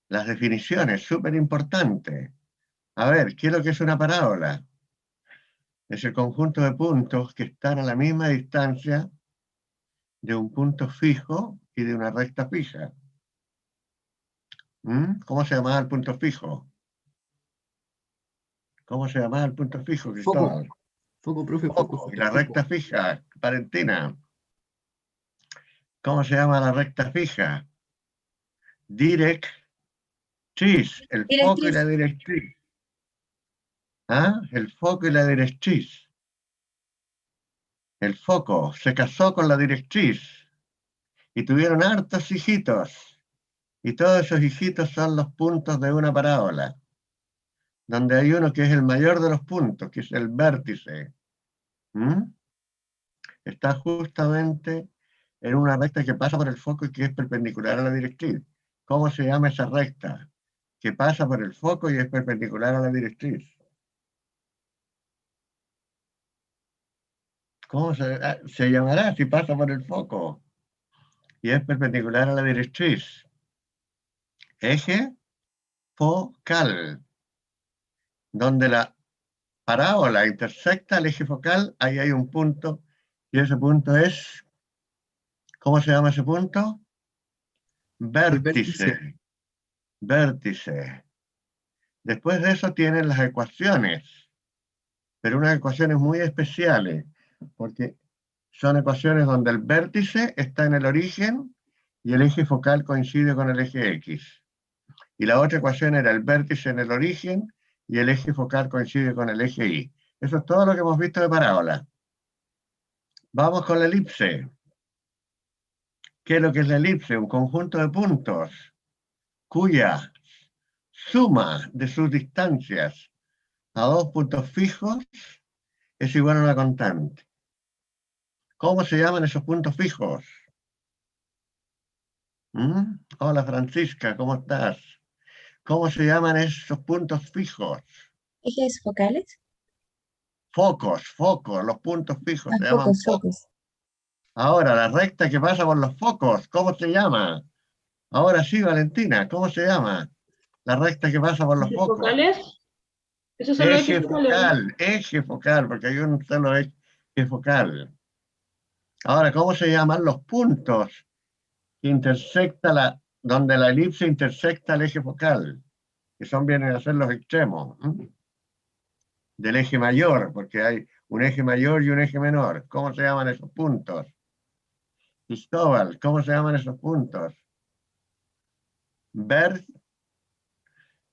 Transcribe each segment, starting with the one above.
Las definiciones, súper importante. A ver, ¿qué es lo que es una parábola? Es el conjunto de puntos que están a la misma distancia de un punto fijo y de una recta fija. ¿Cómo se llamaba el punto fijo? ¿Cómo se llamaba el punto fijo, Foco, Cristóbal? foco, profe, foco, Foco. Y foco, la foco. recta fija, Valentina. ¿Cómo se llama la recta fija? Directriz, el foco y la Directriz. directriz. ¿Ah? El foco y la directriz. El foco se casó con la directriz y tuvieron hartos hijitos. Y todos esos hijitos son los puntos de una parábola, donde hay uno que es el mayor de los puntos, que es el vértice. Está justamente en una recta que pasa por el foco y que es perpendicular a la directriz. ¿Cómo se llama esa recta? Que pasa por el foco y es perpendicular a la directriz. ¿Cómo se llamará si pasa por el foco y es perpendicular a la directriz? Eje focal. Donde la parábola intersecta el eje focal, ahí hay un punto, y ese punto es, ¿cómo se llama ese punto? El vértice. Vértice. Vértice. Después de eso tienen las ecuaciones, pero unas ecuaciones muy especiales, porque son ecuaciones donde el vértice está en el origen y el eje focal coincide con el eje X. Y la otra ecuación era el vértice en el origen y el eje focal coincide con el eje Y. Eso es todo lo que hemos visto de parábola. Vamos con la elipse. ¿Qué es lo que es la elipse? Un conjunto de puntos cuya suma de sus distancias a dos puntos fijos es igual a una constante. ¿Cómo se llaman esos puntos fijos? Hola Francisca, ¿cómo estás? ¿Cómo se llaman esos puntos fijos? Ejes focales. Focos, los puntos fijos Ah, se llaman focos, focos. focos. Ahora, la recta que pasa por los focos, ¿cómo se llama? Ahora sí, Valentina, ¿cómo se llama? La recta que pasa por los ¿Ejes focos. focales? Esos son los ejes focales, ¿no? Eje focal, porque hay un solo eje focal. Ahora, ¿cómo se llaman los puntos que donde la elipse intersecta el eje focal? Que vienen a ser los extremos del eje mayor, porque hay un eje mayor y un eje menor. ¿Cómo se llaman esos puntos? Cristóbal, ¿cómo se llaman esos puntos? Ver,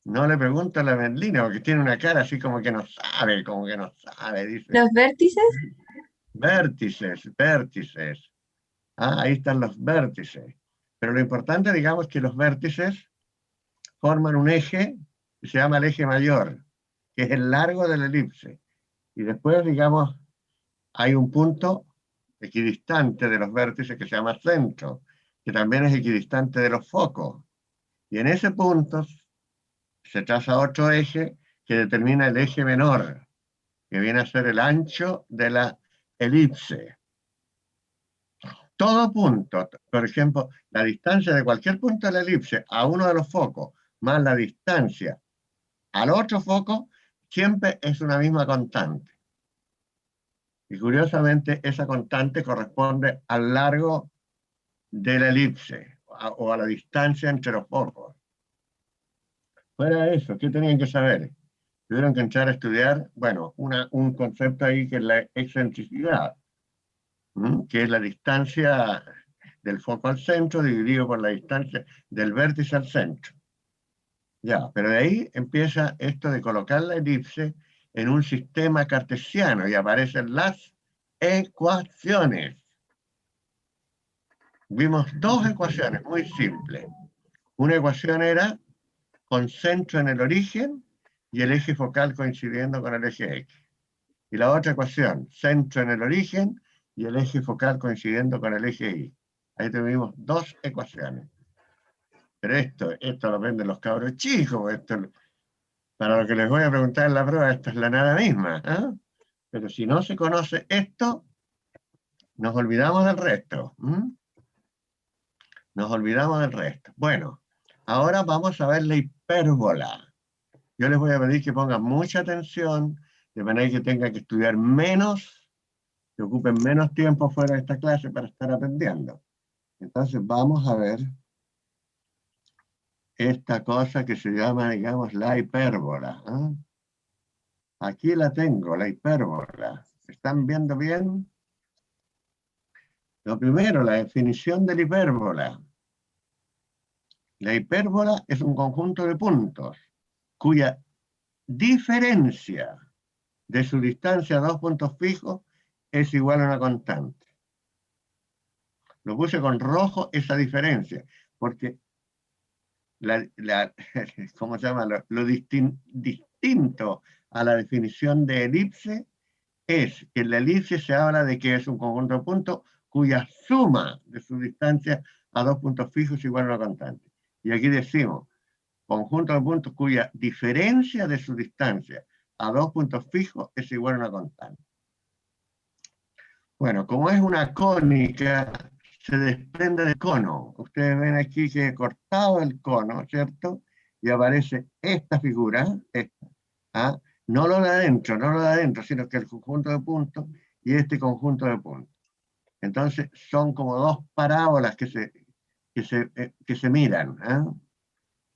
no le pregunto a la Merlina, porque tiene una cara así como que no sabe, dice. Los vértices. Vértices. Ahí están los vértices. Pero lo importante, digamos, es que los vértices forman un eje que se llama el eje mayor, que es el largo de la elipse. Y después, digamos, hay un punto equidistante de los vértices que se llama centro, que también es equidistante de los focos. Y en ese punto se traza otro eje que determina el eje menor, que viene a ser el ancho de la elipse. Todo punto, por ejemplo, la distancia de cualquier punto de la elipse a uno de los focos, más la distancia al otro foco, siempre es una misma constante. Y curiosamente, esa constante corresponde al largo de la elipse o a la distancia entre los focos. Fuera de eso, ¿qué tenían que saber? Tuvieron que entrar a estudiar, bueno, un concepto ahí que es la excentricidad, que es la distancia del foco al centro dividido por la distancia del vértice al centro. Ya, pero de ahí empieza esto de colocar la elipse en un sistema cartesiano y aparecen las ecuaciones. Vimos dos ecuaciones muy simples. Una ecuación era con centro en el origen y el eje focal coincidiendo con el eje X. Y la otra ecuación, centro en el origen y el eje focal coincidiendo con el eje Y. Ahí tuvimos dos ecuaciones. Pero esto lo aprenden los cabros chicos, para lo que les voy a preguntar en la prueba, esto es la nada misma. Pero si no se conoce esto, nos olvidamos del resto. Nos olvidamos del resto. Bueno, Ahora vamos a ver la hipérbola. Yo les voy a pedir que pongan mucha atención, de manera que tengan que estudiar menos, que ocupen menos tiempo fuera de esta clase para estar aprendiendo. Entonces vamos a ver esta cosa que se llama, digamos, la hipérbola. ¿Ah? Aquí la tengo, la hipérbola. ¿Están viendo bien? Lo primero, la definición de la hipérbola. La hipérbola es un conjunto de puntos cuya diferencia de su distancia a dos puntos fijos es igual a una constante. Lo puse con rojo esa diferencia, porque ¿cómo se llama? Lo distinto a la definición de elipse es que en la elipse se habla de que es un conjunto de puntos cuya suma de su distancia a dos puntos fijos es igual a una constante. Y aquí decimos, conjunto de puntos cuya diferencia de su distancia a dos puntos fijos es igual a una constante. Bueno, como es una cónica, se desprende del cono. Ustedes ven aquí que he cortado el cono, ¿cierto? Y aparece esta figura, esta, ¿ah? No lo de adentro, no lo de adentro, sino que el conjunto de puntos y este conjunto de puntos. Entonces son como dos parábolas que se miran. ¿Ah?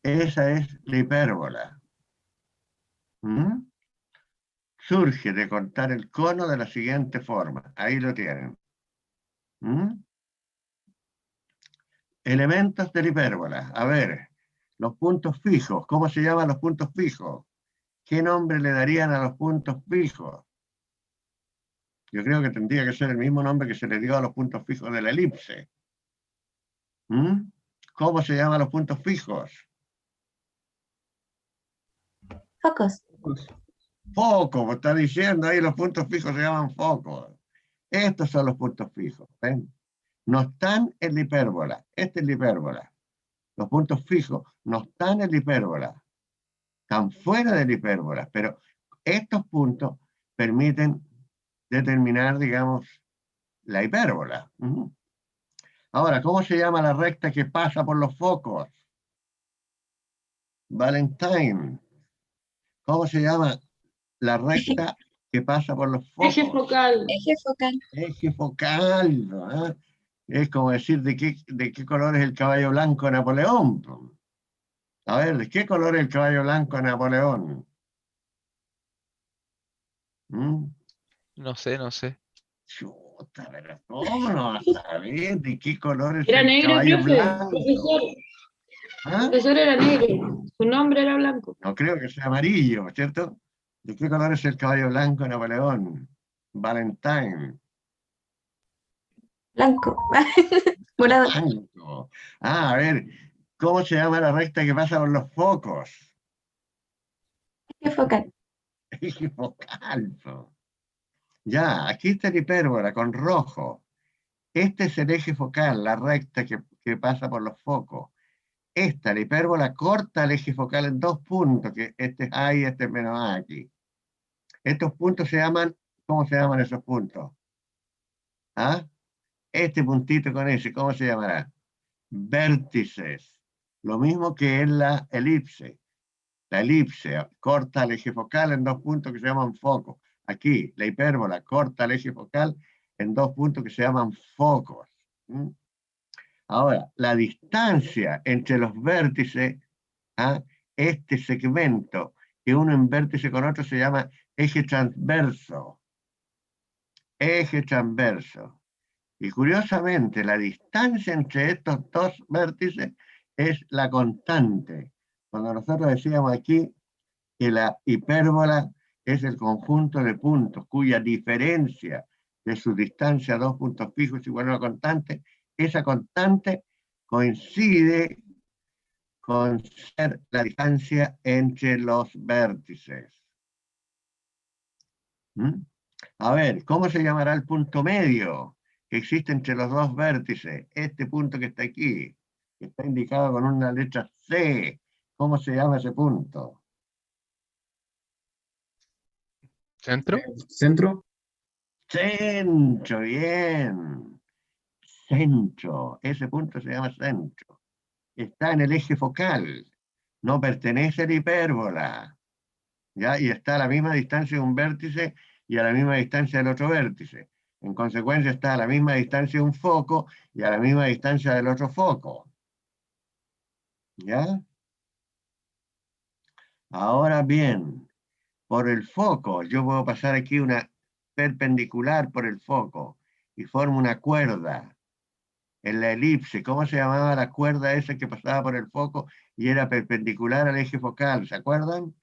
Esa es la hipérbola. ¿Mm? Surge de cortar el cono de la siguiente forma. Ahí lo tienen. ¿Mm? Elementos de la hipérbola. A ver, los puntos fijos. ¿Cómo se llaman los puntos fijos? ¿Qué nombre le darían a los puntos fijos? Yo creo que tendría que ser el mismo nombre que se le dio a los puntos fijos de la elipse. ¿Mm? ¿Cómo se llaman los puntos fijos? Focos. Focos, me está diciendo ahí, los puntos fijos se llaman focos. Estos son los puntos fijos. ¿Ven? No están en la hipérbola. Esta es la hipérbola. Los puntos fijos no están en la hipérbola. Están fuera de la hipérbola. Pero estos puntos permiten determinar, digamos, la hipérbola. Ahora, ¿cómo se llama la recta que pasa por los focos? Valentine. ¿Cómo se llama la recta que pasa por los focos? Eje focal. Eje focal. Eje focal, ¿no? Es como decir de qué color es el caballo blanco de Napoleón. A ver, ¿de qué color es el caballo blanco de Napoleón? ¿Mm? No sé, no sé. Chuta, pero ¿cómo no vas a saber de qué color es Era el negro, caballo profe. blanco? Profesor. ¿Ah? Profesor era negro. Su nombre era blanco. No creo que sea amarillo, ¿cierto? ¿De qué color es el caballo blanco de Napoleón? Valentine. Blanco. Morado. Blanco. Ah, a ver, ¿cómo se llama la recta que pasa por los focos? Eje focal. Eje focal. Ya, aquí está la hipérbola con rojo. Este es el eje focal, la recta que pasa por los focos. Esta, la hipérbola, corta el eje focal en dos puntos, que este es A y este es menos A aquí. Estos puntos se llaman, ¿cómo se llaman esos puntos? ¿Ah? Este puntito con ese, ¿cómo se llamará? Vértices. Lo mismo que en la elipse. La elipse corta el eje focal en dos puntos que se llaman focos. Aquí, la hipérbola corta el eje focal en dos puntos que se llaman focos. Ahora, la distancia entre los vértices, ¿ah? Este segmento que uno en vértice con otro se llama eje transverso. Eje transverso. Y curiosamente, la distancia entre estos dos vértices es la constante. Cuando nosotros decíamos aquí que la hipérbola es el conjunto de puntos cuya diferencia de su distancia a dos puntos fijos es igual a una constante, esa constante coincide con ser la distancia entre los vértices. A ver, ¿cómo se llamará el punto medio que existe entre los dos vértices? Este punto que está aquí, que está indicado con una letra C. ¿Cómo se llama ese punto? ¿Centro? Centro. Centro, bien. Centro. Ese punto se llama centro. está en el eje focal, no pertenece a la hipérbola, ¿ya? Y está a la misma distancia de un vértice y a la misma distancia del otro vértice. En consecuencia está a la misma distancia de un foco y a la misma distancia del otro foco. ¿Ya? Ahora bien, por el foco, yo puedo pasar aquí una perpendicular por el foco y formo una cuerda en la elipse. ¿Cómo se llamaba la cuerda esa que pasaba por el foco y era perpendicular al eje focal? ¿Se acuerdan?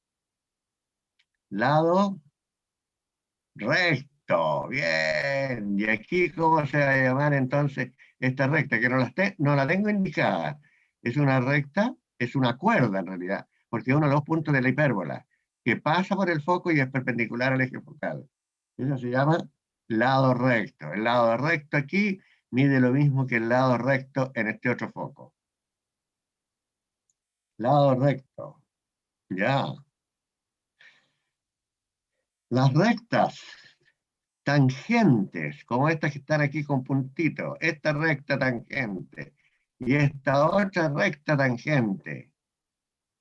Lado recto. Bien. ¿Y aquí cómo se va a llamar entonces esta recta? Que no la tengo indicada. Es una recta, es una cuerda en realidad, porque es uno de los puntos de la hipérbola, que pasa por el foco y es perpendicular al eje focal. Eso se llama lado recto. El lado recto aquí mide lo mismo que el lado recto en este otro foco. Lado recto. Ya. Las rectas tangentes, como estas que están aquí con puntitos, esta recta tangente y esta otra recta tangente.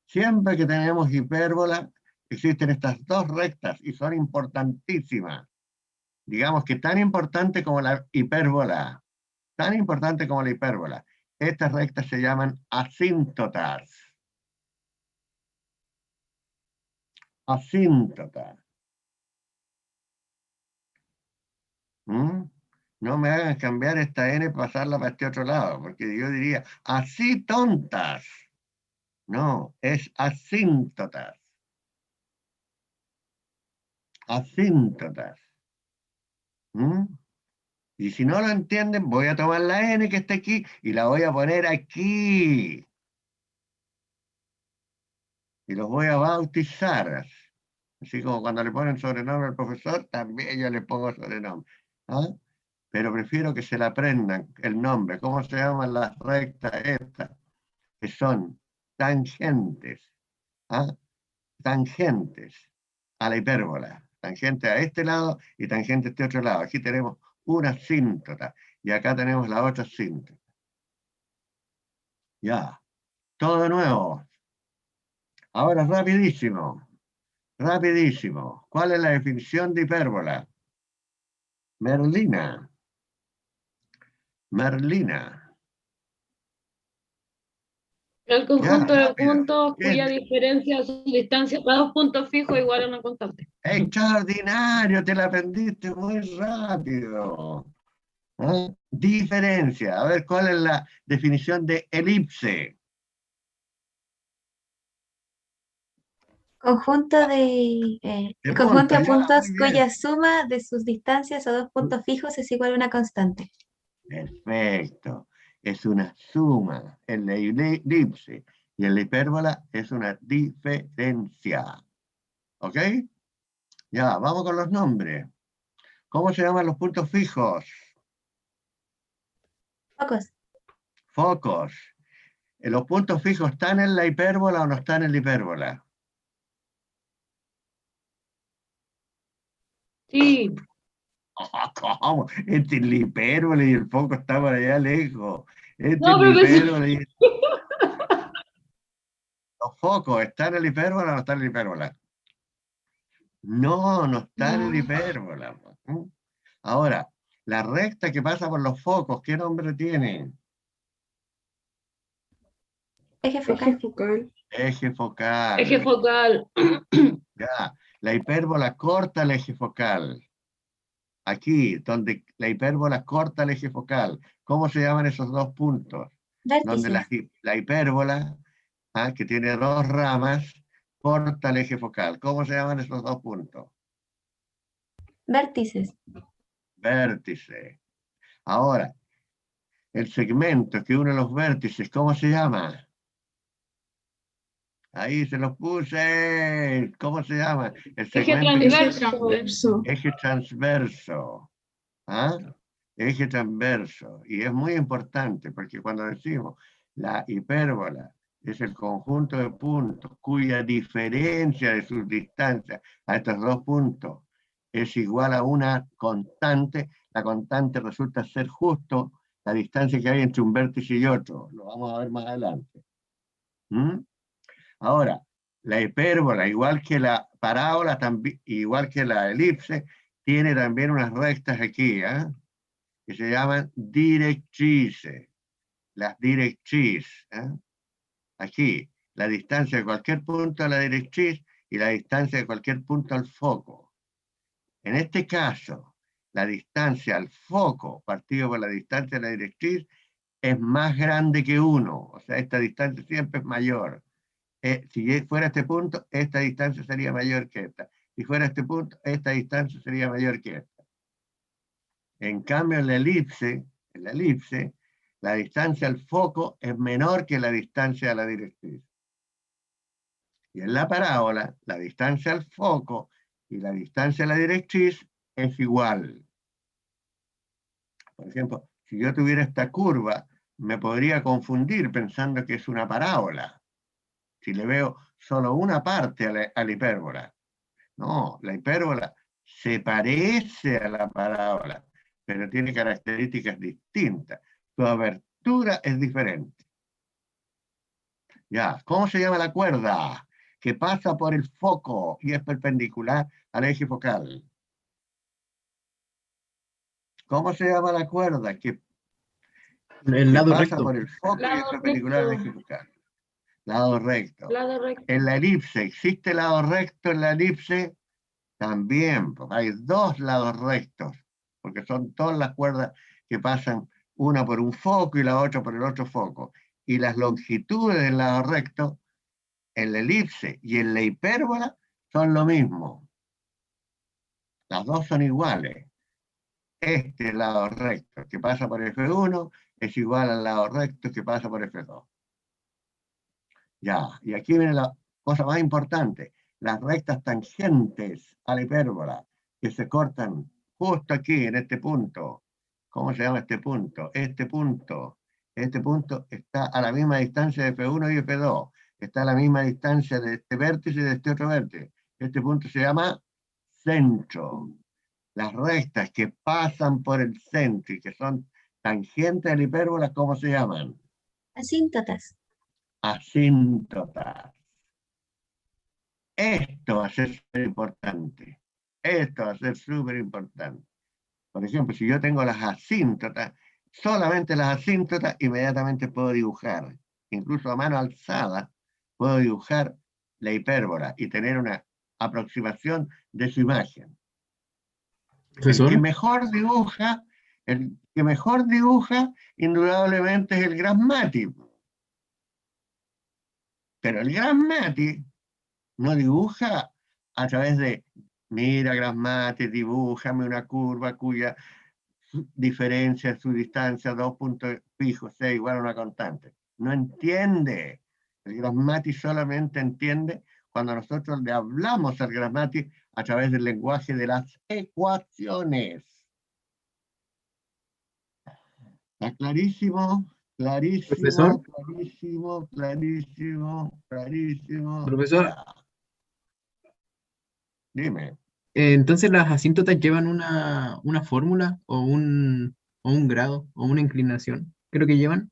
Siempre que tenemos hipérbola, existen estas dos rectas y son importantísimas. Digamos que tan importante como la hipérbola, tan importante como la hipérbola. Estas rectas se llaman asíntotas. Asíntotas. ¿Mm? No me hagan cambiar esta N para pasarla para este otro lado, porque yo diría, así tontas. No, es asíntotas. Asíntotas. ¿Mm? Y si no lo entienden, voy a tomar la N que está aquí y la voy a poner aquí. Y los voy a bautizar. Así como cuando le ponen sobrenombre al profesor, también yo le pongo sobrenombre. ¿Ah? Pero prefiero que se la aprendan el nombre. ¿Cómo se llaman las rectas estas? Que son tangentes. ¿Ah? Tangentes a la hipérbola. Tangente a este lado y tangente a este otro lado. Aquí tenemos una asíntota y acá tenemos la otra asíntota. Ya. Todo de nuevo. Ahora rapidísimo. Rapidísimo. ¿Cuál es la definición de hipérbola? Merlina. Merlina. El conjunto de rápido. puntos cuya diferencia son distancia para dos puntos fijos igual a una constante. Extraordinario, te la aprendiste muy rápido. ¿Ah? Diferencia. A ver, ¿cuál es la definición de elipse? Conjunto De conjunto de puntos, ya, puntos muy bien. cuya suma de sus distancias a dos puntos fijos es igual a una constante. Perfecto. Es una suma en la elipse y en la hipérbola es una diferencia. ¿Ok? Ya, vamos con los nombres. ¿Cómo se llaman los puntos fijos? Focos. Focos. ¿Los puntos fijos están en la hipérbola o no están en la hipérbola? Sí, ¿Cómo? Este es la hipérbola y el foco está por allá lejos. Este no, es la profesor. hipérbola y los focos, ¿están en la hipérbola o no están en la hipérbola? No, no están en la hipérbola. ¿Mm? Ahora, la recta que pasa por los focos, ¿qué nombre tiene? Eje Eje focal. focal. Eje focal. Eje focal. Ya, la hipérbola corta el eje focal. Aquí, donde la hipérbola corta el eje focal. ¿Cómo se llaman esos dos puntos? Donde Vértices. la hipérbola, que tiene dos ramas, corta el eje focal. ¿Cómo se llaman esos dos puntos? Vértices. Vértice. Ahora, el segmento que une los vértices, ¿cómo se llama? Ahí se los puse. ¿Cómo se llama? El Eje segmento Eje transverso. transverso. eje transverso. ¿Ah? Eje transverso. Y es muy importante porque cuando decimos la hipérbola es el conjunto de puntos cuya diferencia de sus distancias a estos dos puntos es igual a una constante, la constante resulta ser justo la distancia que hay entre un vértice y otro. Lo vamos a ver más adelante. ¿Mm? Ahora, la hipérbola, igual que la parábola, igual que la elipse, tiene también unas rectas aquí, que se llaman directrices. Las directrices. Aquí, la distancia de cualquier punto a la directriz y la distancia de cualquier punto al foco. En este caso, la distancia al foco partido por la distancia de la directriz es más grande que 1. O sea, esta distancia siempre es mayor. Si fuera este punto, esta distancia sería mayor que esta. Si fuera este punto, esta distancia sería mayor que esta. En cambio, en la elipse, la distancia al foco es menor que la distancia a la directriz. Y en la parábola, la distancia al foco y la distancia a la directriz es igual. Por ejemplo, si yo tuviera esta curva, me podría confundir pensando que es una parábola. Si le veo solo una parte a la hipérbola. No, la hipérbola se parece a la parábola, pero tiene características distintas. Su abertura es diferente. Ya, ¿cómo se llama la cuerda que pasa por el foco y es perpendicular al eje focal? ¿Cómo se llama la cuerda que El lado pasa recto. por el foco y es Lado perpendicular al recto. eje focal? Lado recto. Lado recto. En la elipse, ¿existe lado recto en la elipse? También, pues, hay dos lados rectos, porque son todas las cuerdas que pasan una por un foco y la otra por el otro foco. Y las longitudes del lado recto, en la elipse y en la hipérbola, son lo mismo. Las dos son iguales. Este lado recto que pasa por F1 es igual al lado recto que pasa por F2. Ya, y aquí viene la cosa más importante. Las rectas tangentes a la hipérbola, que se cortan justo aquí, en este punto. ¿Cómo se llama este punto? Este punto está a la misma distancia de F1 y F2. Está a la misma distancia de este vértice y de este otro vértice. Este punto se llama centro. Las rectas que pasan por el centro y que son tangentes a la hipérbola, ¿cómo se llaman? Asíntotas. Asíntotas. Esto va a ser súper importante. Esto va a ser súper importante. Por ejemplo, si yo tengo las asíntotas, solamente las asíntotas, inmediatamente puedo dibujar, incluso a mano alzada, puedo dibujar la hipérbola y tener una aproximación de su imagen. El Profesor, que mejor dibuja, indudablemente es el gramático. Pero el gramático no dibuja a través de, mira, Grasmati, dibújame una curva cuya diferencia su distancia, 2 puntos fijos, sea igual a una constante. No entiende. El Grasmati solamente entiende cuando nosotros le hablamos al Grasmati a través del lenguaje de las ecuaciones. ¿Está clarísimo? Profesor. Clarísimo. Profesor. Ya. Dime. Entonces las asíntotas llevan una fórmula o un grado o una inclinación. Creo que llevan.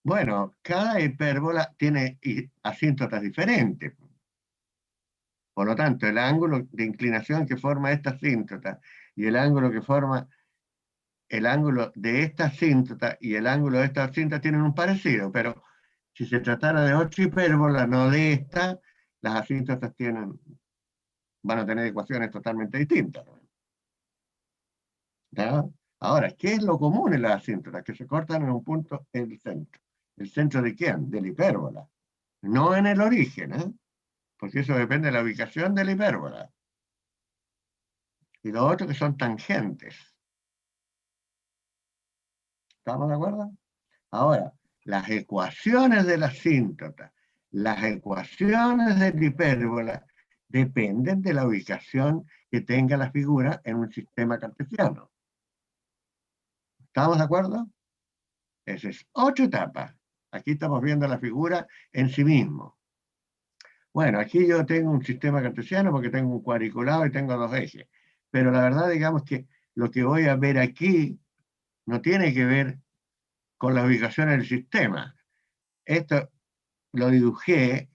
Bueno, cada hipérbola tiene asíntotas diferentes. Por lo tanto, el ángulo de inclinación que forma esta asíntota y el ángulo que forma el ángulo de esta asíntota y el ángulo de esta asíntota tienen un parecido, pero si se tratara de otra hipérbola, no de esta, las asíntotas van a tener ecuaciones totalmente distintas. ¿Ya? Ahora, ¿qué es lo común en las asíntotas? Que se cortan en un punto en el centro. ¿El centro de quién? De la hipérbola. No en el origen, porque eso depende de la ubicación de la hipérbola. Y lo otro que son tangentes. ¿Estamos de acuerdo? Ahora, las ecuaciones de la asíntota, las ecuaciones de la hipérbola, dependen de la ubicación que tenga la figura en un sistema cartesiano. ¿Estamos de acuerdo? Esa es otra etapa. Aquí estamos viendo la figura en sí mismo. Bueno, aquí yo tengo un sistema cartesiano porque tengo un cuadriculado y tengo dos ejes. Pero la verdad, digamos que lo que voy a ver aquí no tiene que ver con la ubicación del sistema. Esto lo dibujé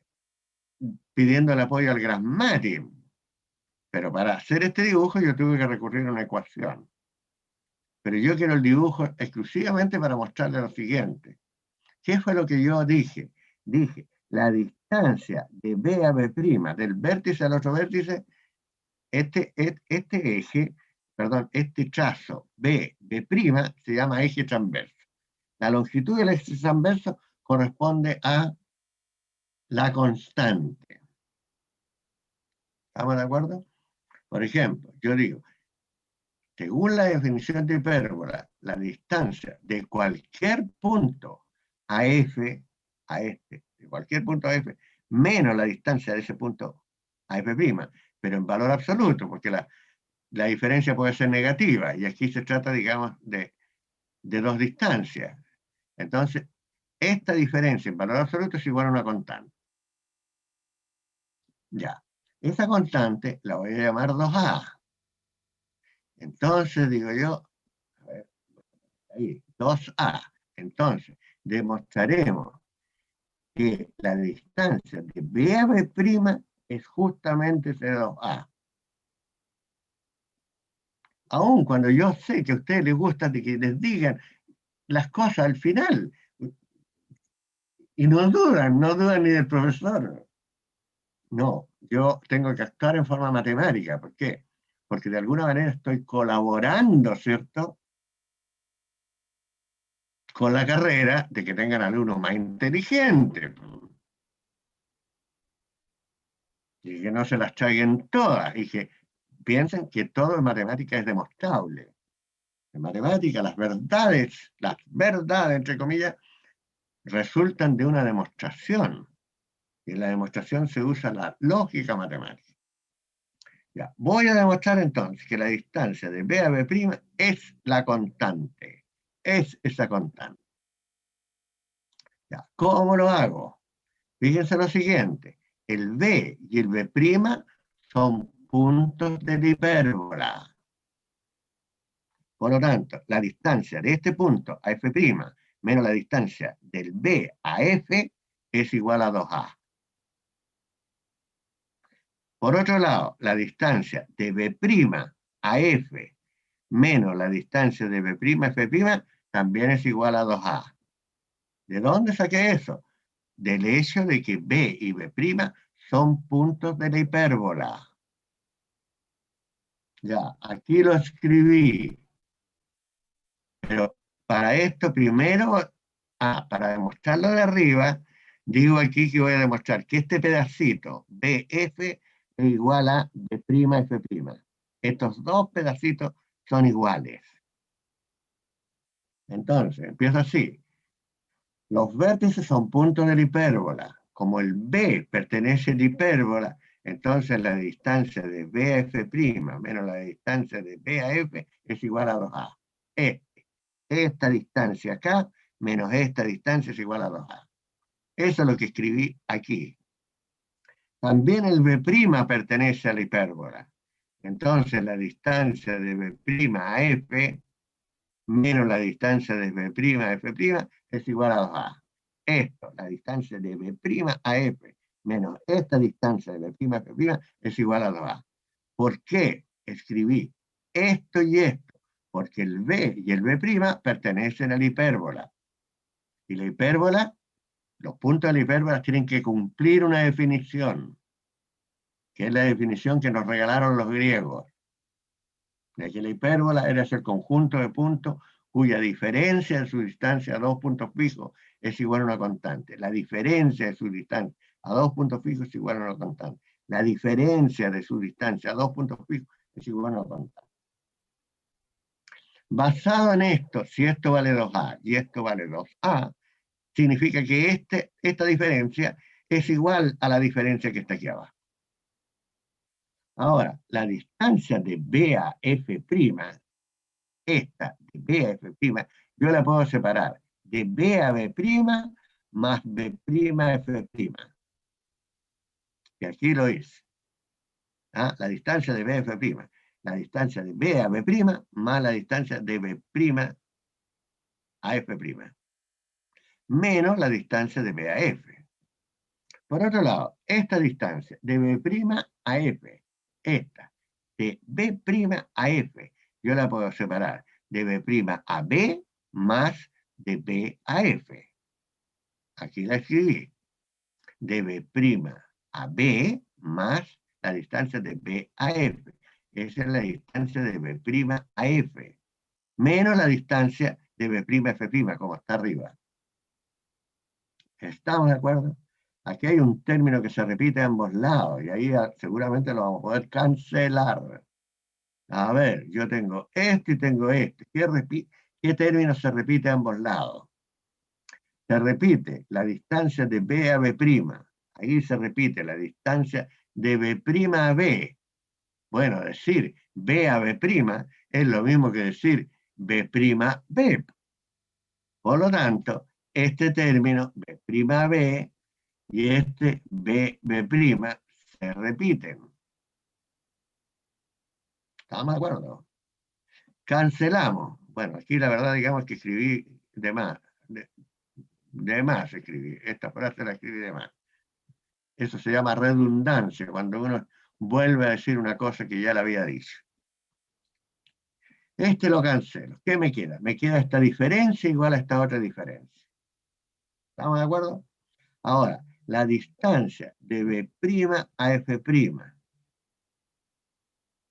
pidiendo el apoyo al Graphmatic, pero para hacer este dibujo yo tuve que recurrir a una ecuación. Pero yo quiero el dibujo exclusivamente para mostrarle lo siguiente. ¿Qué fue lo que yo dije? Dije, la distancia de B a B', del vértice al otro vértice, este eje, perdón, este trazo B, B', se llama eje transverso. La longitud del eje transverso corresponde a la constante. ¿Estamos de acuerdo? Por ejemplo, yo digo, según la definición de hipérbola, la distancia de cualquier punto a f, de cualquier punto a f, menos la distancia de ese punto a f', pero en valor absoluto, porque la diferencia puede ser negativa, y aquí se trata, digamos, de dos distancias. Entonces, esta diferencia en valor absoluto es igual a una constante. Ya, esa constante la voy a llamar 2a. Entonces, digo yo, a ver, ahí, 2a. Entonces, demostraremos que la distancia de B a B' es justamente ese 2a. Aun cuando yo sé que a ustedes les gusta de que les digan las cosas al final, y no dudan ni del profesor. No, yo tengo que actuar en forma matemática. ¿Por qué? Porque de alguna manera estoy colaborando, ¿cierto?, con la carrera de que tengan alumnos más inteligentes y que no se las traigan todas y que piensen que todo en matemática es demostrable. En matemática las verdades, entre comillas, resultan de una demostración. Y en la demostración se usa la lógica matemática. Ya, voy a demostrar entonces que la distancia de B a B' es la constante. Es esa constante. Ya, ¿cómo lo hago? Fíjense lo siguiente. El B y el B' son puntos de la hipérbola. Por lo tanto, la distancia de este punto a F' menos la distancia del B a F es igual a 2a. Por otro lado, la distancia de B' a F menos la distancia de B' a F' también es igual a 2a. ¿De dónde saqué eso? Del hecho de que B y B' son puntos de la hipérbola. Ya, aquí lo escribí. Pero para esto primero, para demostrarlo de arriba, digo aquí que voy a demostrar que este pedacito BF es igual a B'F'. Estos dos pedacitos son iguales. Entonces, empiezo así. Los vértices son puntos de la hipérbola. Como el B pertenece a la hipérbola, entonces la distancia de B a F' menos la distancia de B a F es igual a 2a. Esta distancia acá menos esta distancia es igual a 2a. Eso es lo que escribí aquí. También el B' pertenece a la hipérbola. Entonces la distancia de B' a F menos la distancia de B' a F' es igual a 2a. Esto, la distancia de B' a F menos esta distancia de B' a F' es igual a 2a. ¿Por qué escribí esto y esto? Porque el B y el B' pertenecen a la hipérbola. Y la hipérbola, los puntos de la hipérbola tienen que cumplir una definición, que es la definición que nos regalaron los griegos, de que la hipérbola era ese conjunto de puntos cuya diferencia de su distancia a dos puntos fijos es igual a una constante. La diferencia de su distancia a dos puntos fijos es igual a una constante. La diferencia de su distancia a dos puntos fijos es igual a una constante. Basado en esto, si esto vale 2a y esto vale 2a, significa que esta diferencia es igual a la diferencia que está aquí abajo. Ahora, la distancia de B a F', esta de B a F', yo la puedo separar de B a B' más B' a F'. Y aquí lo hice. ¿Ah? La distancia de B a F', la distancia de B a B' más la distancia de B' a F', menos la distancia de B a F. Por otro lado, esta distancia de B' a F, esta, de B' a F, yo la puedo separar de B' a B más de B a F. Aquí la escribí. De B' a B más la distancia de B a F. Esa es la distancia de B' a F. Menos la distancia de B' a F', como está arriba. ¿Estamos de acuerdo? Aquí hay un término que se repite a ambos lados y ahí seguramente lo vamos a poder cancelar. A ver, yo tengo este y tengo este. ¿Qué término se repite a ambos lados? Se repite la distancia de B a B'. Ahí se repite la distancia de B' a B. Bueno, decir B a B' es lo mismo que decir B' B. Por lo tanto, este término B' a B y este B' se repiten. ¿Estamos de acuerdo? Cancelamos. Bueno, aquí la verdad digamos que escribí de más. De más escribí. Esta frase la escribí de más. Eso se llama redundancia, cuando uno vuelve a decir una cosa que ya la había dicho. Este lo cancelo. ¿Qué me queda? Me queda esta diferencia igual a esta otra diferencia. ¿Estamos de acuerdo? Ahora, la distancia de B' a F'.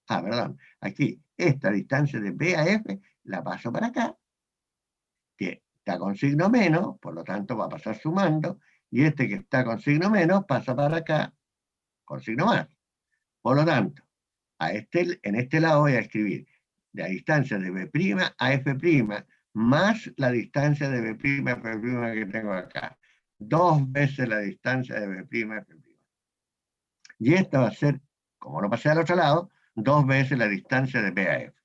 Perdón. Aquí, esta distancia de B a F la paso para acá, que está con signo menos, por lo tanto va a pasar sumando, y este que está con signo menos pasa para acá con signo más. Por lo tanto, en este lado voy a escribir la distancia de B' a F' más la distancia de B' a F' que tengo acá. 2 veces la distancia de B' a F'. Y esta va a ser, como lo pasé al otro lado, 2 veces la distancia de B a F.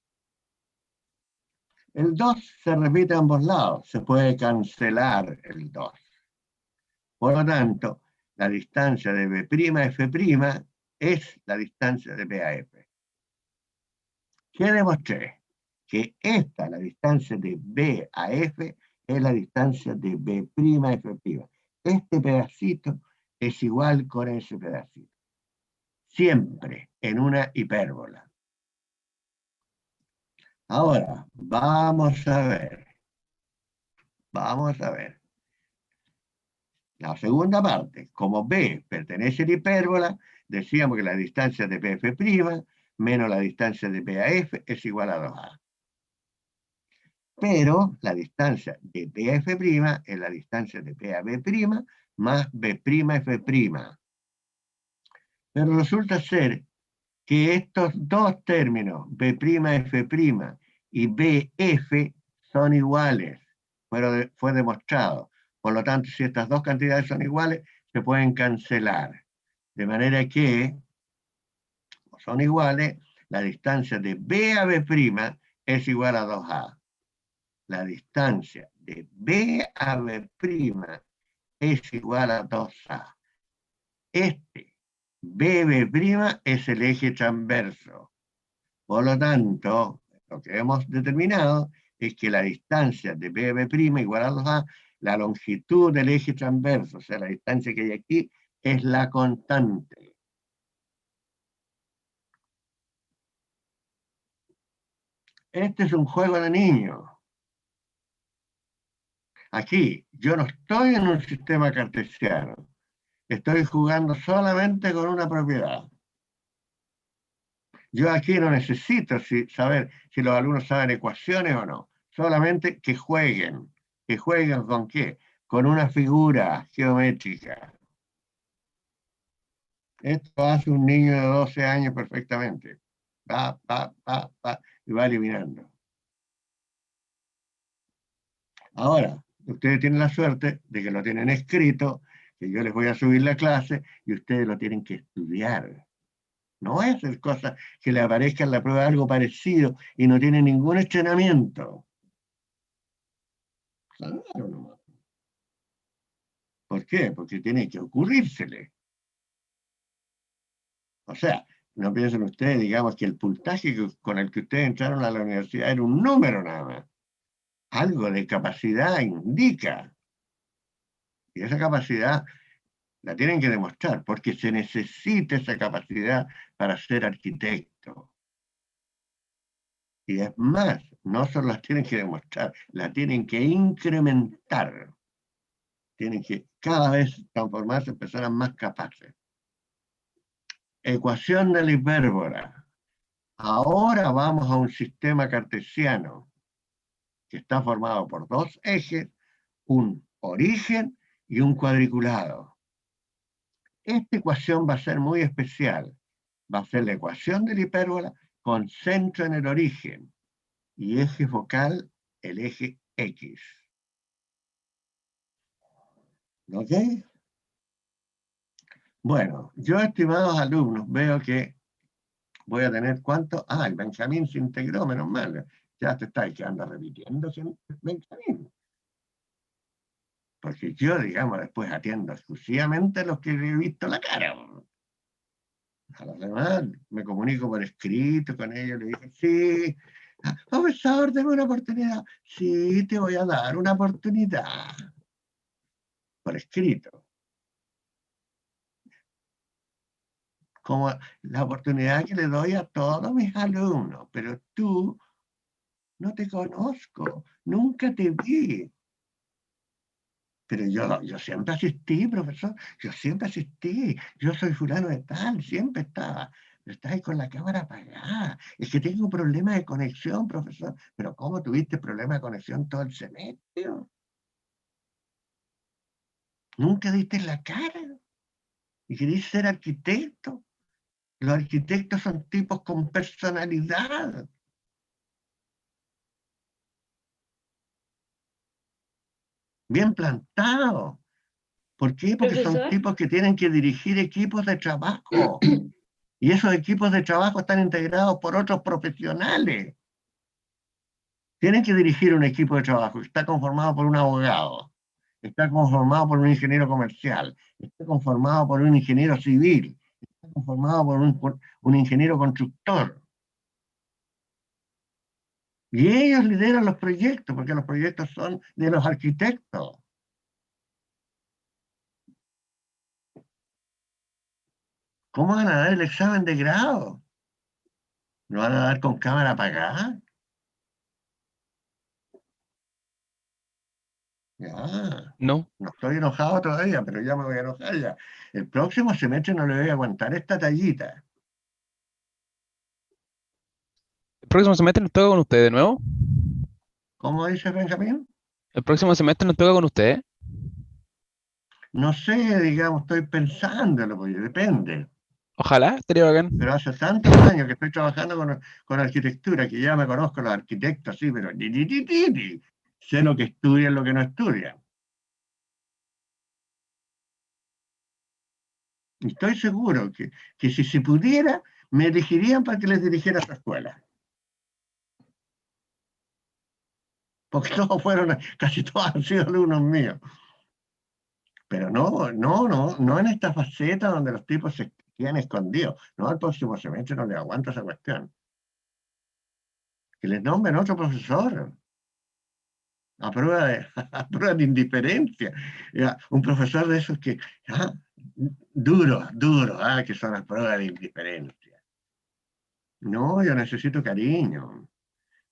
El 2 se repite a ambos lados, se puede cancelar el 2. Por lo tanto, la distancia de B' a F' es la distancia de B a F. ¿Qué demostré? Que esta, la distancia de B a F, es la distancia de B' a F'. Este pedacito es igual con ese pedacito. Siempre en una hipérbola. Ahora, vamos a ver. Vamos a ver. La segunda parte, como B pertenece a la hipérbola, decíamos que la distancia de BF' menos la distancia de B a F es igual a 2A. Pero la distancia de B a F' es la distancia de B a B' más B' F'. Pero resulta ser que estos dos términos, B' F' y BF, son iguales. Fue demostrado. Por lo tanto, si estas dos cantidades son iguales, se pueden cancelar. De manera que, como son iguales, la distancia de B a B' es igual a 2A. La distancia de B a B' es igual a 2A. Este BB' es el eje transverso. Por lo tanto, lo que hemos determinado es que la distancia de BB' igual a 2A, la longitud del eje transverso, o sea, la distancia que hay aquí, es la constante. Este es un juego de niños. Aquí, yo no estoy en un sistema cartesiano. Estoy jugando solamente con una propiedad. Yo aquí no necesito saber si los alumnos saben ecuaciones o no. Solamente que jueguen. ¿Que jueguen con qué? Con una figura geométrica. Esto hace un niño de 12 años perfectamente. Va, y va eliminando. Ahora, ustedes tienen la suerte de que lo tienen escrito, que yo les voy a subir la clase y ustedes lo tienen que estudiar. No es hacer cosas que le aparezca en la prueba algo parecido y no tiene ningún entrenamiento. Claro, no. ¿Por qué? Porque tiene que ocurrírsele. O sea, no piensen ustedes, digamos, que el puntaje con el que ustedes entraron a la universidad era un número nada más. algo de capacidad indica. Y esa capacidad la tienen que demostrar, porque se necesita esa capacidad para ser arquitecto. Y es más, no solo las tienen que demostrar, la tienen que incrementar. Tienen que cada vez transformarse en personas más capaces. Ecuación de la hipérbola. Ahora vamos a un sistema cartesiano que está formado por dos ejes, un origen y un cuadriculado. Esta ecuación va a ser muy especial. Va a ser la ecuación de la hipérbola con centro en el origen y eje focal el eje X. ¿Ok? Bueno, yo, estimados alumnos, veo que voy a tener cuánto. Ah, el Benjamín se integró, menos mal. Ya te estáis quedando repitiendo, Benjamín. Porque yo, digamos, después atiendo exclusivamente a los que he visto la cara. A los demás me comunico por escrito con ellos, le digo, sí, profesor, deme una oportunidad. Sí, te voy a dar una oportunidad. Por escrito. Como la oportunidad que le doy a todos mis alumnos, pero tú no te conozco, nunca te vi. Pero yo siempre asistí, profesor, yo siempre asistí, yo soy fulano de tal, siempre estaba. Pero estás ahí con la cámara apagada. Es que tengo un problema de conexión, profesor. Pero ¿cómo tuviste problema de conexión todo el semestre? Nunca diste la cara. Y querés ser arquitecto. Los arquitectos son tipos con personalidad. Bien plantados. ¿Por qué? Porque son Profesor, tipos que tienen que dirigir equipos de trabajo. Y esos equipos de trabajo están integrados por otros profesionales. Tienen que dirigir un equipo de trabajo que está conformado por un abogado, está conformado por un ingeniero comercial, está conformado por un ingeniero civil, está conformado por un ingeniero constructor. Y ellos lideran los proyectos, porque los proyectos son de los arquitectos. ¿Cómo van a dar el examen de grado? ¿Lo van a dar con cámara apagada? Ya, No. no estoy enojado todavía, pero ya me voy a enojar ya. El próximo semestre no le voy a aguantar esta tallita. ¿El próximo semestre nos toca con usted de nuevo? ¿Cómo dice Benjamín? ¿El próximo semestre nos toca con usted? No sé, digamos, estoy pensándolo, porque depende. Ojalá, estaría bacán. Pero hace tantos años que estoy trabajando con arquitectura que ya me conozco los arquitectos, sí, pero sé lo que estudian, lo que no estudian. Y estoy seguro que si se pudiera, me elegirían para que les dirigiera su escuela. Porque todos fueron, casi todos han sido alumnos míos. Pero no en esta faceta donde los tipos se quedan escondidos. No, al próximo semestre no les aguanto esa cuestión. Que les nombren otro profesor. A prueba a prueba de indiferencia. Ya, un profesor de esos que, duro, que son las pruebas de indiferencia. No, yo necesito cariño.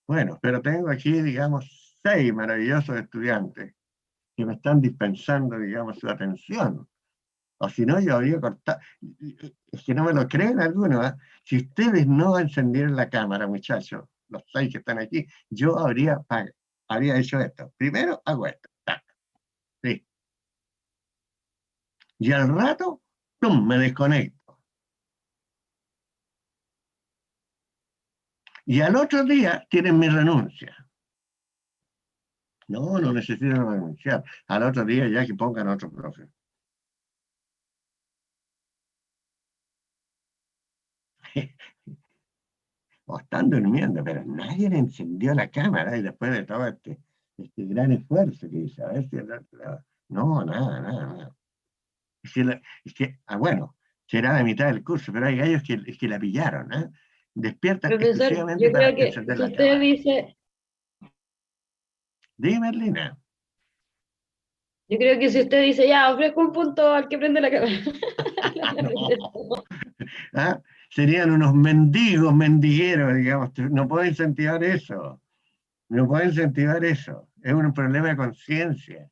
Bueno, pero tengo aquí, digamos, 6 maravillosos estudiantes que me están dispensando, digamos, su atención. O si no, yo habría cortado. Es que no me lo creen algunos. Si ustedes no encendieran la cámara, muchachos, los 6 que están aquí, yo habría hecho esto. Primero hago esto. Sí. Y al rato, ¡pum!, me desconecto. Y al otro día tienen mi renuncia. No necesito renunciar. Al otro día ya que pongan otro profe. O están durmiendo, pero nadie le encendió la cámara y después de todo este gran esfuerzo que hice, a ver si no, nada. Bueno, será la mitad del curso, pero hay gallos que la pillaron, ¿eh? Despiertan profesor, exclusivamente yo para creo que encender si la usted cámara. dice, Dime, Lina. Yo creo que si usted dice, ya, ofrezco un punto al que prende la cámara. No. ¿Ah? Serían unos mendigos, mendigueros, digamos. No puedo incentivar eso. No puedo incentivar eso. Es un problema de conciencia.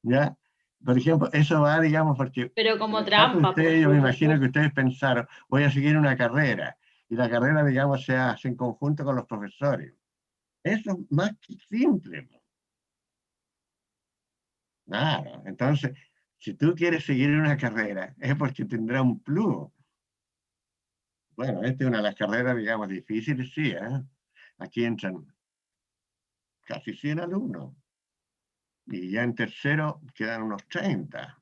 ¿Ya? Por ejemplo, eso va, digamos, porque Pero en como el caso de trampa, ustedes, yo me por imagino que supuesto. ustedes pensaron, voy a seguir una carrera, y la carrera, digamos, se hace en conjunto con los profesores. Eso es más que simple. Claro, entonces, si tú quieres seguir una carrera, es porque tendrá un plus. Bueno, esta es una de las carreras, digamos, difíciles, sí, ¿eh? Aquí entran casi 100 alumnos, y ya en tercero quedan unos 30.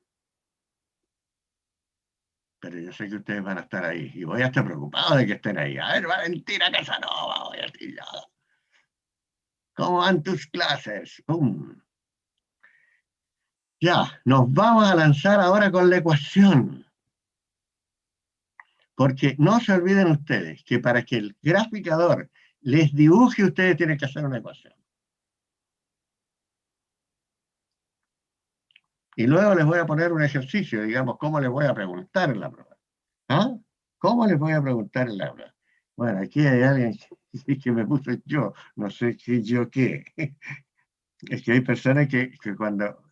Pero yo sé que ustedes van a estar ahí, y voy a estar preocupado de que estén ahí. A ver, Valentina Casanova, voy a decir yo. ¿Cómo van tus clases? ¡Pum! Ya, nos vamos a lanzar ahora con la ecuación. Porque no se olviden ustedes que para que el graficador les dibuje, ustedes tienen que hacer una ecuación. Y luego les voy a poner un ejercicio, digamos, cómo les voy a preguntar en la prueba. ¿Ah? ¿Cómo les voy a preguntar en la prueba? Bueno, aquí hay alguien que me puso yo, no sé qué yo qué. Es que hay personas que cuando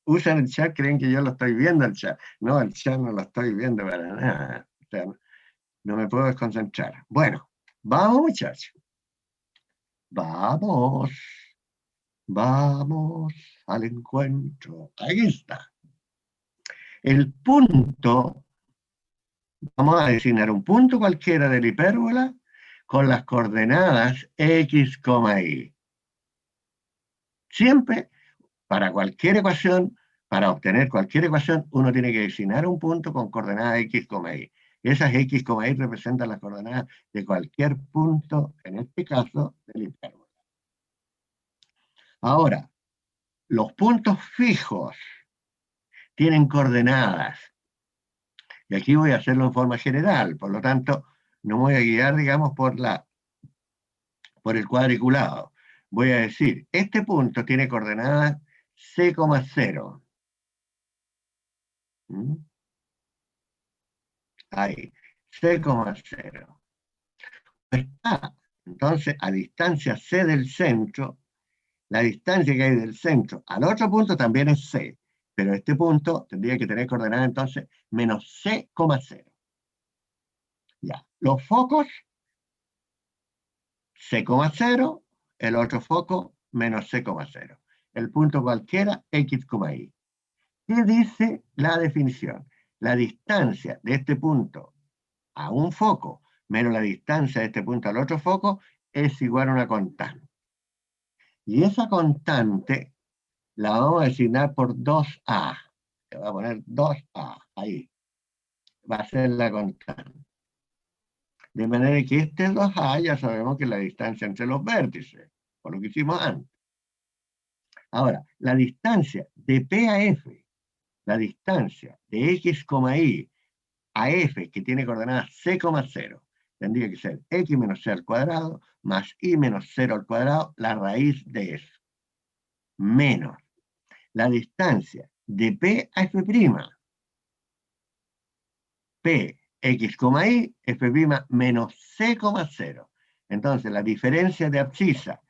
usan el chat creen que yo lo estoy viendo el chat. No, el chat no lo estoy viendo para nada. O sea, no me puedo desconcentrar. Bueno, vamos muchachos. Vamos. Vamos al encuentro. Ahí está. El punto, vamos a designar un punto cualquiera de la hipérbola con las coordenadas x, y. Siempre, para cualquier ecuación, para obtener cualquier ecuación, uno tiene que designar un punto con coordenadas x, y. Esas x, y representan las coordenadas de cualquier punto, en este caso, de la hipérbola. Ahora, los puntos fijos tienen coordenadas. Y aquí voy a hacerlo en forma general, por lo tanto, no voy a guiar, digamos, por el cuadriculado. Voy a decir, este punto tiene coordenadas C,0. ¿Mm? Ahí, C,0. Está, entonces, a distancia C del centro, la distancia que hay del centro al otro punto también es C, pero este punto tendría que tener coordenadas entonces menos C,0. Ya, los focos C,0, el otro foco menos C,0. El punto cualquiera, X, Y. ¿Qué dice la definición? La distancia de este punto a un foco menos la distancia de este punto al otro foco es igual a una constante. Y esa constante la vamos a designar por 2A. Le voy a poner 2A, ahí. Va a ser la constante. De manera que este 2A ya sabemos que es la distancia entre los vértices, por lo que hicimos antes. Ahora, la distancia de P a F, la distancia de X, Y a F, que tiene coordenadas C,0, tendría que ser X menos C al cuadrado más Y menos 0 al cuadrado, la raíz de eso. Menos la distancia de P a F', P, X, Y, F' menos C,0. Entonces, la diferencia de abscisa,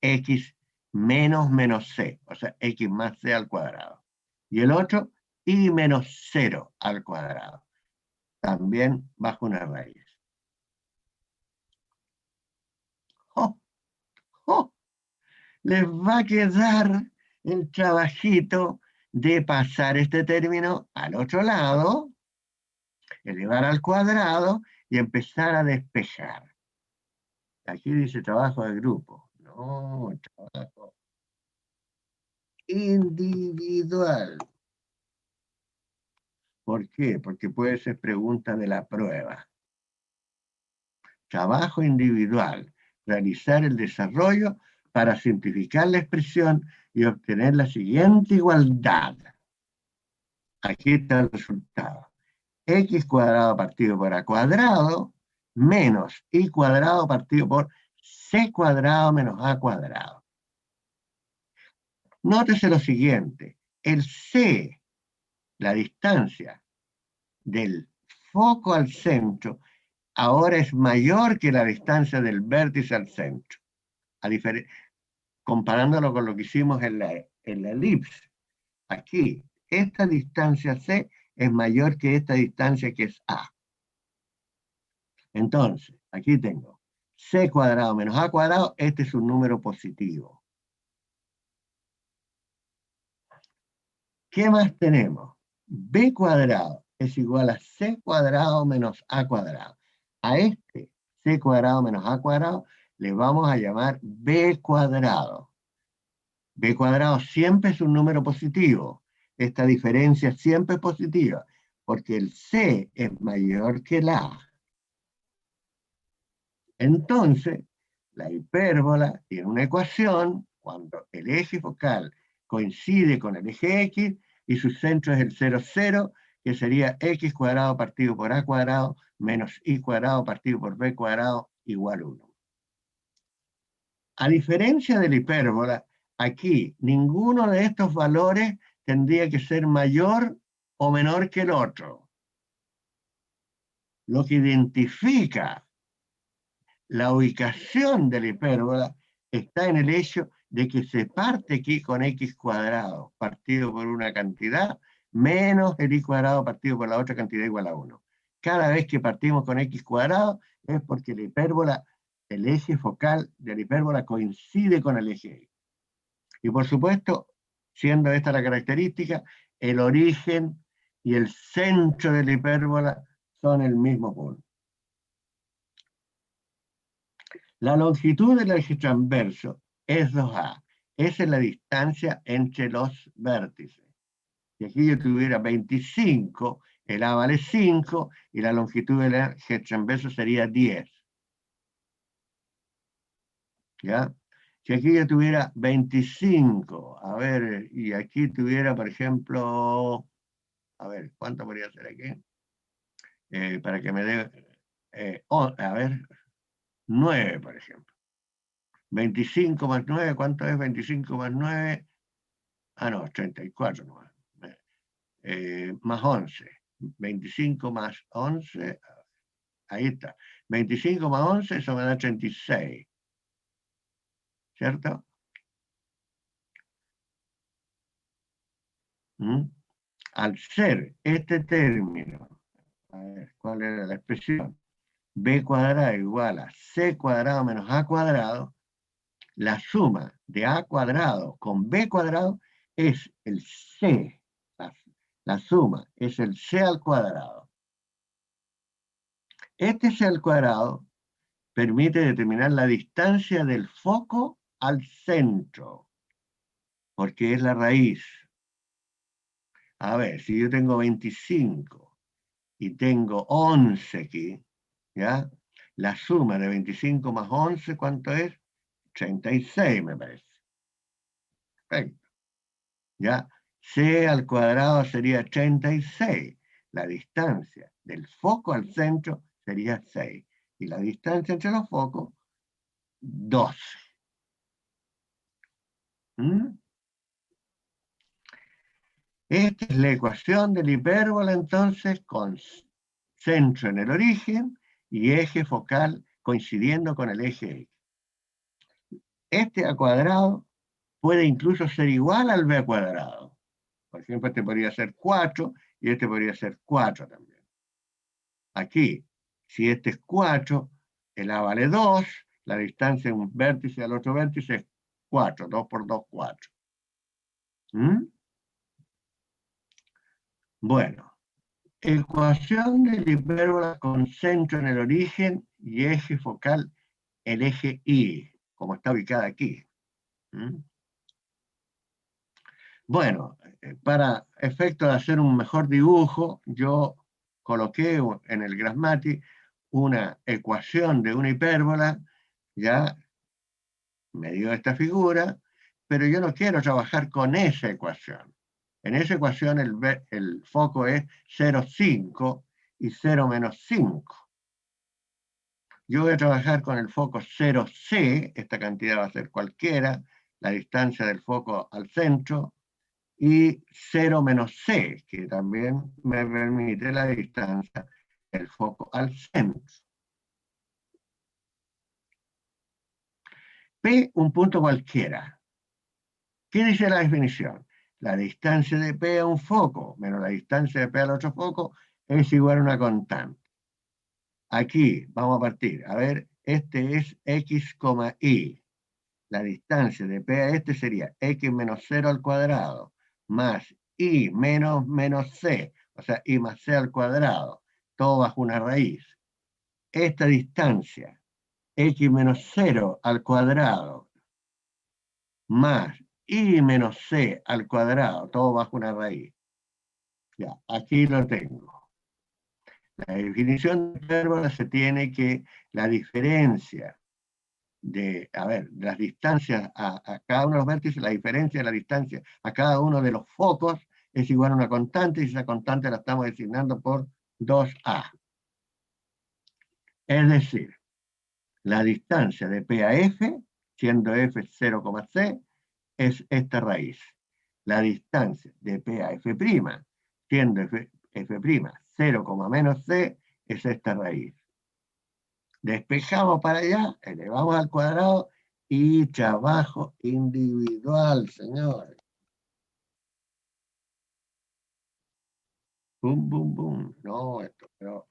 X menos C, o sea, X más C al cuadrado. Y el otro, Y menos 0 al cuadrado. También bajo una raíz. ¡Oh! ¡Oh! Les va a quedar el trabajito de pasar este término al otro lado, elevar al cuadrado y empezar a despejar. Aquí dice trabajo de grupo. No, trabajo individual. ¿Por qué? Porque puede ser pregunta de la prueba. Trabajo individual. Realizar el desarrollo para simplificar la expresión y obtener la siguiente igualdad. Aquí está el resultado. X cuadrado partido por A cuadrado menos Y cuadrado partido por C cuadrado menos A cuadrado. Nótese lo siguiente, el C, la distancia del foco al centro, ahora es mayor que la distancia del vértice al centro, comparándolo con lo que hicimos en la elipse. Aquí, esta distancia C es mayor que esta distancia que es A. Entonces, aquí tengo C cuadrado menos A cuadrado, este es un número positivo. ¿Qué más tenemos? B cuadrado es igual a C cuadrado menos A cuadrado. A este C cuadrado menos A cuadrado le vamos a llamar B cuadrado. B cuadrado siempre es un número positivo. Esta diferencia siempre es positiva, porque el C es mayor que el A. Entonces, la hipérbola tiene una ecuación cuando el eje focal coincide con el eje X y su centro es el 0, 0, que sería X cuadrado partido por A cuadrado menos Y cuadrado partido por B cuadrado igual 1. A diferencia de la hipérbola, aquí ninguno de estos valores tendría que ser mayor o menor que el otro. Lo que identifica la ubicación de la hipérbola está en el hecho de que se parte aquí con X cuadrado partido por una cantidad menos el Y cuadrado partido por la otra cantidad igual a 1. Cada vez que partimos con X cuadrado es porque la hipérbola, el eje focal de la hipérbola coincide con el eje X. Y por supuesto, siendo esta la característica, el origen y el centro de la hipérbola son el mismo punto. La longitud del eje transverso es 2A. Esa es la distancia entre los vértices. Si aquí yo tuviera 25, el A vale 5 y la longitud del eje transverso sería 10. ¿Ya? Si aquí yo tuviera 25, a ver, y aquí tuviera, por ejemplo, a ver, ¿cuánto podría ser aquí? Para que me dé, a ver, 9, por ejemplo. 25 más 9, ¿cuánto es 25 más 9? Ah, no, 34 nomás. Más 11. 25 más 11, ahí está. 25 más 11, eso me da 36. ¿Cierto? Al ser este término, a ver, ¿cuál era la expresión? B cuadrado igual a C cuadrado menos A cuadrado, la suma de A cuadrado con B cuadrado es el C. La suma es el C al cuadrado. Este C al cuadrado permite determinar la distancia del foco al centro, porque es la raíz. A ver, si yo tengo 25 y tengo 11 aquí, ¿ya? La suma de 25 más 11, ¿cuánto es? 36, me parece. Perfecto. ¿Ya? C al cuadrado sería 36. La distancia del foco al centro sería 6. Y la distancia entre los focos, 12. Esta es la ecuación de la hipérbola, entonces, con centro en el origen y eje focal coincidiendo con el eje X. Este A cuadrado puede incluso ser igual al B cuadrado. Por ejemplo, este podría ser 4 y este podría ser 4 también. Aquí, si este es 4, el A vale 2, la distancia de un vértice al otro vértice es 4, 2 por 2, 4. Bueno, ecuación de la hipérbola con centro en el origen y eje focal el eje Y, como está ubicada aquí. Bueno, para efecto de hacer un mejor dibujo, yo coloqué en el Grasmati una ecuación de una hipérbola, ya me dio esta figura, pero yo no quiero trabajar con esa ecuación. En esa ecuación el foco es 0,5 y 0 menos 5. Yo voy a trabajar con el foco 0C, esta cantidad va a ser cualquiera, la distancia del foco al centro, y 0 menos c, que también me permite la distancia del foco al centro. P, un punto cualquiera. ¿Qué dice la definición? La distancia de P a un foco menos la distancia de P al otro foco es igual a una constante. Aquí vamos a partir. A ver, este es x, y. La distancia de P a este sería x menos 0 al cuadrado más y menos c, o sea, y más c al cuadrado, todo bajo una raíz. Esta distancia, x menos 0 al cuadrado más y menos c al cuadrado, todo bajo una raíz. Ya, aquí lo tengo. La definición de hipérbola se tiene que la diferencia de, las distancias a cada uno de los vértices, la diferencia de la distancia a cada uno de los focos es igual a una constante, y esa constante la estamos designando por 2a. Es decir, la distancia de P a F, siendo F 0,c, es esta raíz. La distancia de P a F', siendo F', 0, menos c, es esta raíz. Despejamos para allá, elevamos al cuadrado y trabajo individual, señores. Bum, bum, bum. No, esto pero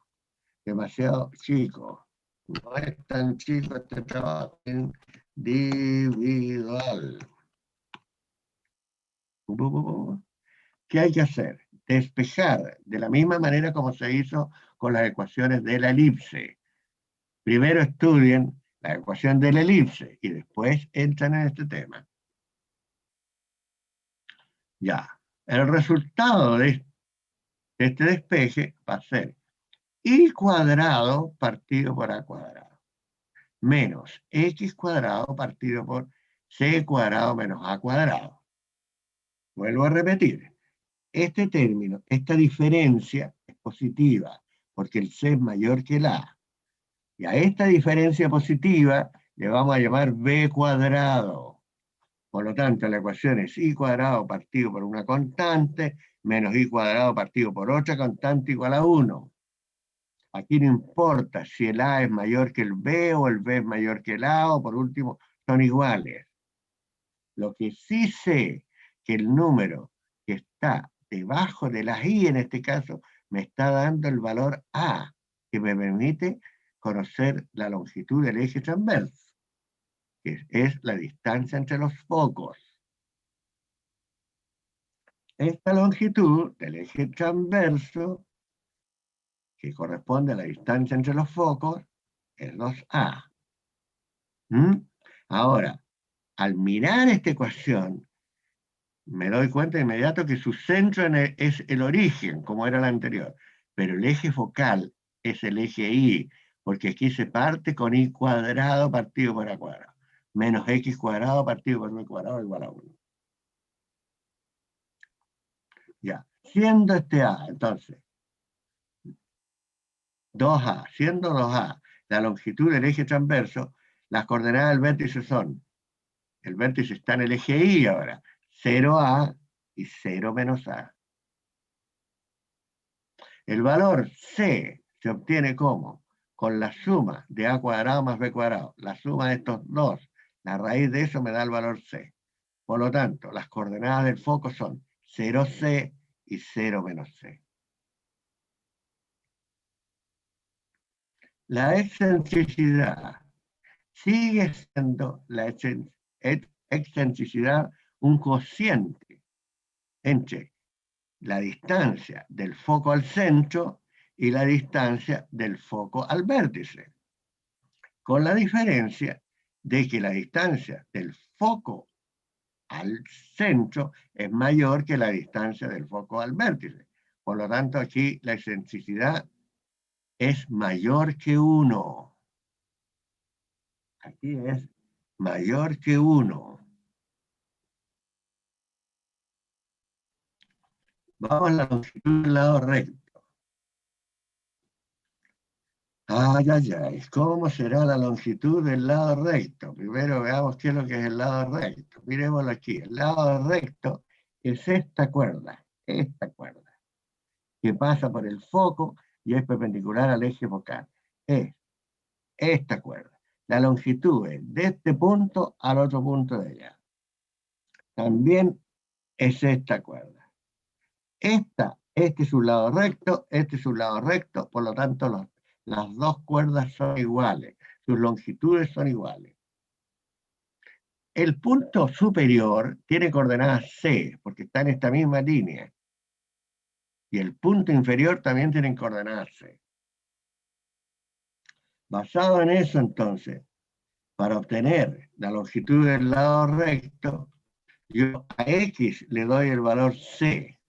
demasiado chico. No es tan chico este trabajo individual. Bum, bum, bum, bum. ¿Qué hay que hacer? Despejar de la misma manera como se hizo con las ecuaciones de la elipse. Primero estudien la ecuación de la elipse y después entran en este tema. Ya, el resultado de este despeje va a ser y cuadrado partido por a cuadrado menos x cuadrado partido por c cuadrado menos a cuadrado. Vuelvo a repetir, este término, esta diferencia es positiva porque el c es mayor que el a. Y a esta diferencia positiva le vamos a llamar b cuadrado. Por lo tanto, la ecuación es y cuadrado partido por una constante menos y cuadrado partido por otra constante igual a 1. Aquí no importa si el A es mayor que el B o el B es mayor que el A, o por último, son iguales. Lo que sí sé que el número que está debajo de la I en este caso me está dando el valor A, que me permite conocer la longitud del eje transverso, que es la distancia entre los focos. Esta longitud del eje transverso, que corresponde a la distancia entre los focos, es 2A. Ahora, al mirar esta ecuación, me doy cuenta de inmediato que su centro es el origen, como era la anterior, pero el eje focal es el eje Y, porque aquí se parte con y cuadrado partido por a cuadrado, menos x cuadrado partido por b cuadrado igual a 1. Ya, siendo este A, entonces, 2A, siendo 2A la longitud del eje transverso, las coordenadas del vértice son, el vértice está en el eje Y ahora, 0A y 0 menos A. El valor C se obtiene como con la suma de A cuadrado más B cuadrado, la suma de estos dos, la raíz de eso me da el valor C. Por lo tanto, las coordenadas del foco son 0C y 0 menos C. La excentricidad sigue siendo la excentricidad un cociente entre la distancia del foco al centro y la distancia del foco al vértice, con la diferencia de que la distancia del foco al centro es mayor que la distancia del foco al vértice. Por lo tanto, aquí la excentricidad es mayor que 1. Aquí es mayor que 1. Vamos a la longitud del lado recto. Ay, ay, ay, ¿cómo será la longitud del lado recto? Primero veamos qué es lo que es el lado recto. Miremoslo aquí. El lado recto es esta cuerda, que pasa por el foco y es perpendicular al eje focal. Es esta cuerda. La longitud es de este punto al otro punto de allá. También es esta cuerda. Este es un lado recto, este es un lado recto, por lo tanto las dos cuerdas son iguales, sus longitudes son iguales. El punto superior tiene coordenadas C, porque está en esta misma línea. Y el punto inferior también tiene coordenadas C. Basado en eso, entonces, para obtener la longitud del lado recto, yo a X le doy el valor C.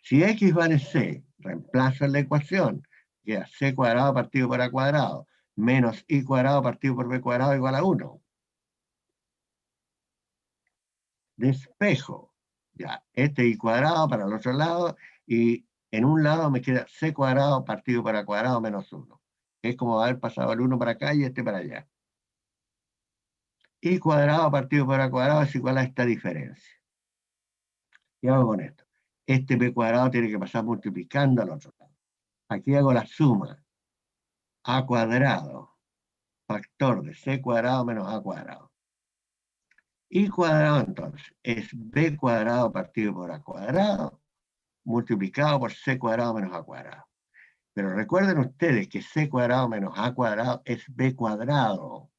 Si X vale C, reemplazo en la ecuación, queda C cuadrado partido por A cuadrado, menos I cuadrado partido por B cuadrado igual a 1. Despejo, ya, este I cuadrado para el otro lado, y en un lado me queda C cuadrado partido por A cuadrado menos 1. Es como haber pasado el 1 para acá y este para allá. I cuadrado partido por A cuadrado es igual a esta diferencia. ¿Qué hago con esto? Este B cuadrado tiene que pasar multiplicando al otro lado. Aquí hago la suma. A cuadrado, factor de C cuadrado menos A cuadrado. I cuadrado entonces es B cuadrado partido por A cuadrado multiplicado por C cuadrado menos A cuadrado. Pero recuerden ustedes que C cuadrado menos A cuadrado es B cuadrado.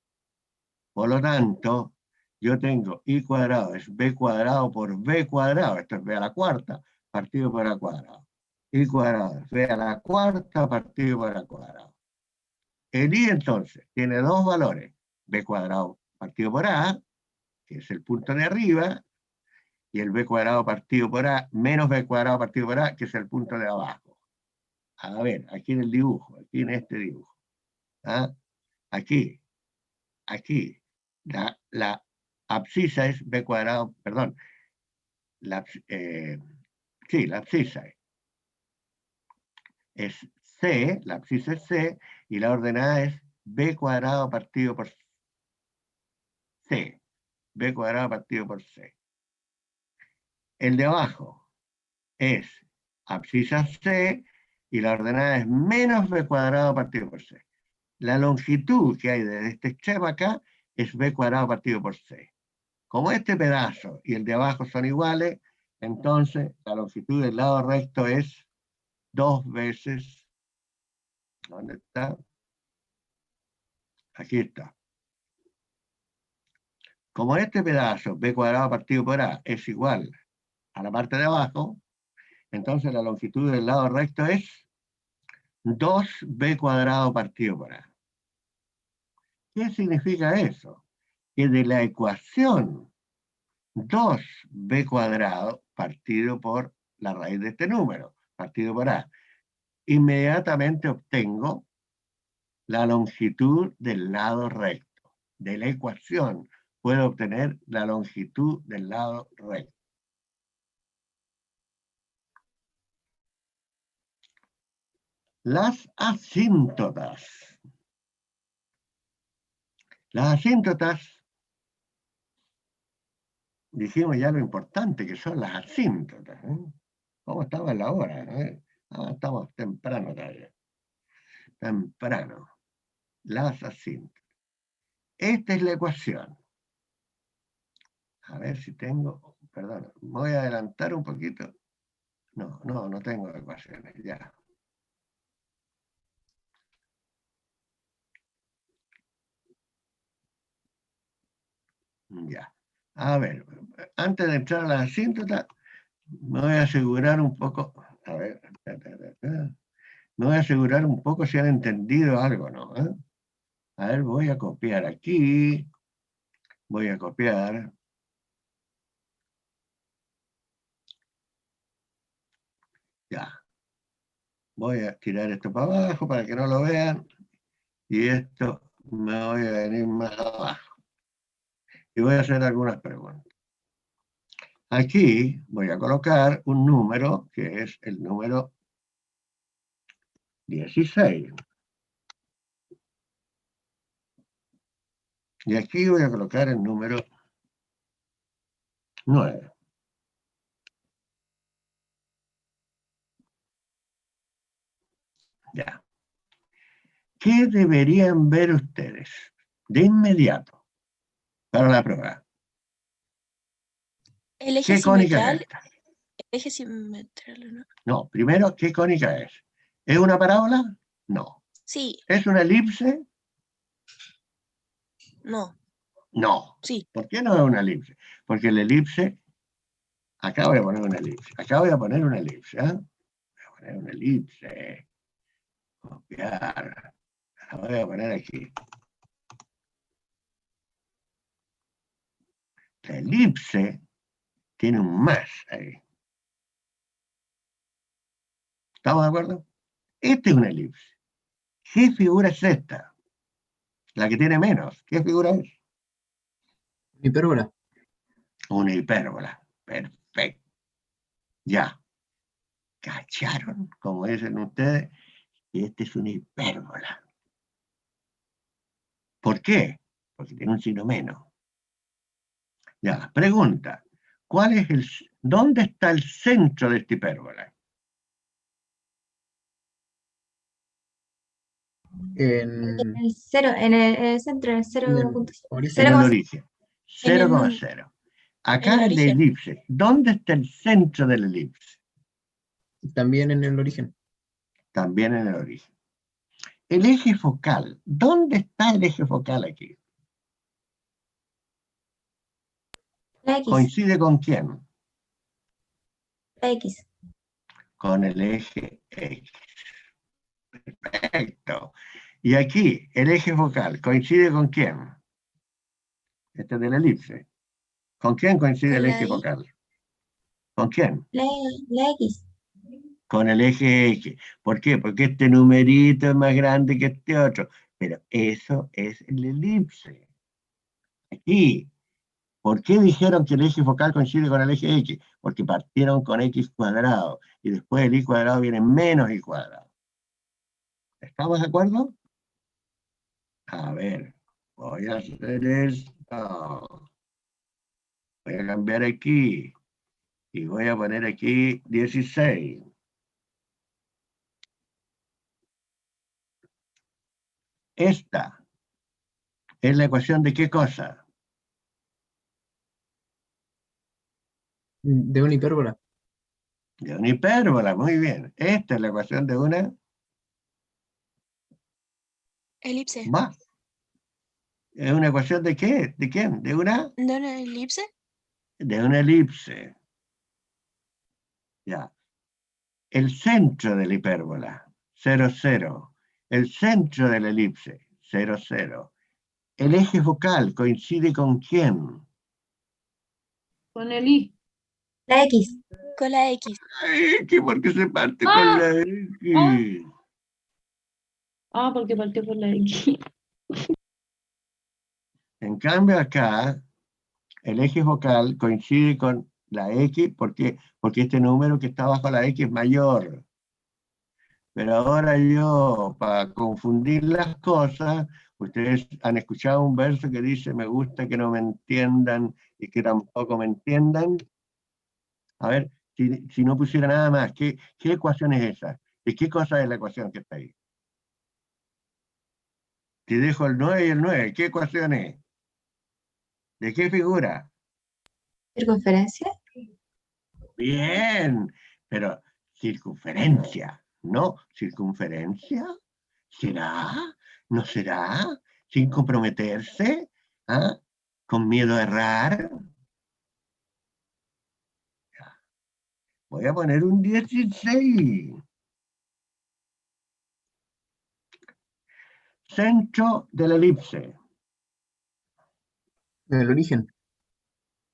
Por lo tanto, yo tengo I cuadrado es B cuadrado por B cuadrado. Esto es B a la cuarta partido por A cuadrado. I cuadrado es B a la cuarta partido por A cuadrado. El I entonces tiene dos valores. B cuadrado partido por A, que es el punto de arriba, y el B cuadrado partido por A menos B cuadrado partido por A, que es el punto de abajo. A ver, aquí en el dibujo, aquí en este dibujo. ¿Ah? Aquí. La abscisa es B cuadrado, perdón. La abscisa es C, la abscisa es C, y la ordenada es B cuadrado partido por C. B cuadrado partido por C. El de abajo es abscisa C y la ordenada es menos B cuadrado partido por C. La longitud que hay desde este extremo acá es B cuadrado partido por C. Como este pedazo y el de abajo son iguales, entonces la longitud del lado recto es 2 veces, ¿dónde está? Aquí está. Como este pedazo, B cuadrado partido por A, es igual a la parte de abajo, entonces la longitud del lado recto es 2B cuadrado partido por A. ¿Qué significa eso? Que de la ecuación 2B cuadrado partido por la raíz de este número, partido por A, inmediatamente obtengo la longitud del lado recto. De la ecuación puedo obtener la longitud del lado recto. Las asíntotas. Las asíntotas, dijimos ya lo importante que son las asíntotas. ¿Cómo estaba la hora? Estamos temprano todavía. Temprano. Las asíntotas. Esta es la ecuación. A ver si tengo, perdón, voy a adelantar un poquito. No tengo ecuaciones, ya. Ya. A ver, antes de entrar a la asíntota, me voy a asegurar un poco, a ver, me voy a asegurar un poco si han entendido algo, ¿no? A ver, voy a copiar aquí, voy a copiar. Ya. Voy a tirar esto para abajo para que no lo vean, y esto me voy a venir más abajo. Y voy a hacer algunas preguntas. Aquí voy a colocar un número, que es el número 16. Y aquí voy a colocar el número 9. Ya. ¿Qué deberían ver ustedes de inmediato para la prueba? El eje ¿Qué cónica es simetral, esta? eje simetral, ¿no? No, primero, ¿qué cónica es? ¿Es una parábola? No. Sí, ¿Es una elipse? no, No. sí. ¿Por qué no es una elipse? Porque la elipse, acá voy a poner una elipse, acá voy a poner una elipse, ¿eh? Voy a poner una elipse, copiar, la voy a poner aquí. La elipse tiene un más ahí. ¿Estamos de acuerdo? Esta es una elipse. ¿Qué figura es esta? La que tiene menos. ¿Qué figura es? Hipérbola. Una hipérbola. Perfecto. Ya. ¿Cacharon? Como dicen ustedes, esta es una hipérbola. ¿Por qué? Porque tiene un signo menos. Ya, pregunta. ¿Dónde está el centro de esta hipérbola? En, El cero, en el centro, en el en el 0.0. origen. En el 0,0. origen. En el 0,0. Acá en el la origen. elipse. ¿Dónde está el centro de la elipse? También en el origen. También en el origen. El eje focal. ¿Dónde está el eje focal aquí? La X, ¿Coincide con quién? la X. Con el eje X. Perfecto. Y aquí, el eje focal, ¿coincide con quién? Este es de la elipse. ¿Con quién coincide Con el la eje I. focal? ¿Con quién? La X. Con el eje X. ¿Por qué? Porque este numerito es más grande que este otro. Pero eso es el elipse. Aquí. ¿Por qué dijeron que el eje focal coincide con el eje X? Porque partieron con X cuadrado. Y después el Y cuadrado viene menos Y cuadrado. ¿Estamos de acuerdo? A ver, voy a hacer esto. Voy a cambiar aquí. Y voy a poner aquí 16. Esta es la ecuación de qué cosa? De una hipérbola. De una hipérbola, muy bien. Esta es la ecuación de una Elipse. más. ¿Es una ecuación de qué? ¿De quién? ¿De una? ¿De una elipse? De una elipse. Ya. El centro de la hipérbola, 0, 0. El centro de la elipse, 0, 0. El eje focal coincide con quién? Con el I. La X. Con la X. Ay, que porque se parte con Ah, la X. porque partió por la X. En cambio acá, el eje focal coincide con la X, ¿por qué? Porque este número que está bajo la X es mayor. Pero ahora yo, para confundir las cosas, ustedes han escuchado un verso que dice, me gusta que no me entiendan y que tampoco me entiendan. A ver, si no pusiera nada más, ¿qué ecuación es esa? ¿De qué cosa es la ecuación que está ahí? Si dejo el 9 y el 9, ¿qué ecuación es? ¿De qué figura? Circunferencia. Bien, pero circunferencia, ¿no? ¿Circunferencia? ¿Será? ¿No será? ¿Sin comprometerse? ¿Ah? ¿Con miedo a errar? Voy a poner un 16. Centro de la elipse. En el origen.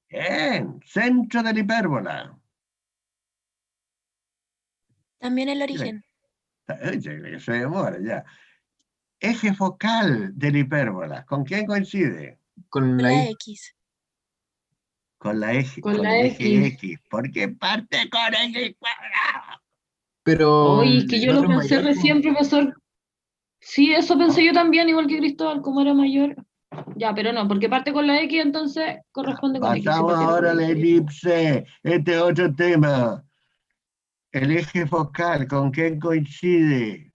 Bien, centro de la hipérbola. También el origen. Se demora ya. Eje focal de la hipérbola. ¿Con quién coincide? Con Con la la I. X. Con Con el la eje X. X. ¿Por qué parte con X cuadrado? Pero Oye, es que el yo lo otro es pensé mayor, recién, profesor. Sí, eso pensé ¿no? yo también, igual que Cristóbal, como era mayor. Ya, pero no, porque parte con la X, entonces corresponde con X, sí, Pasamos porque era ahora a la proyecto. elipse. Este es otro tema. El eje focal, ¿con qué coincide?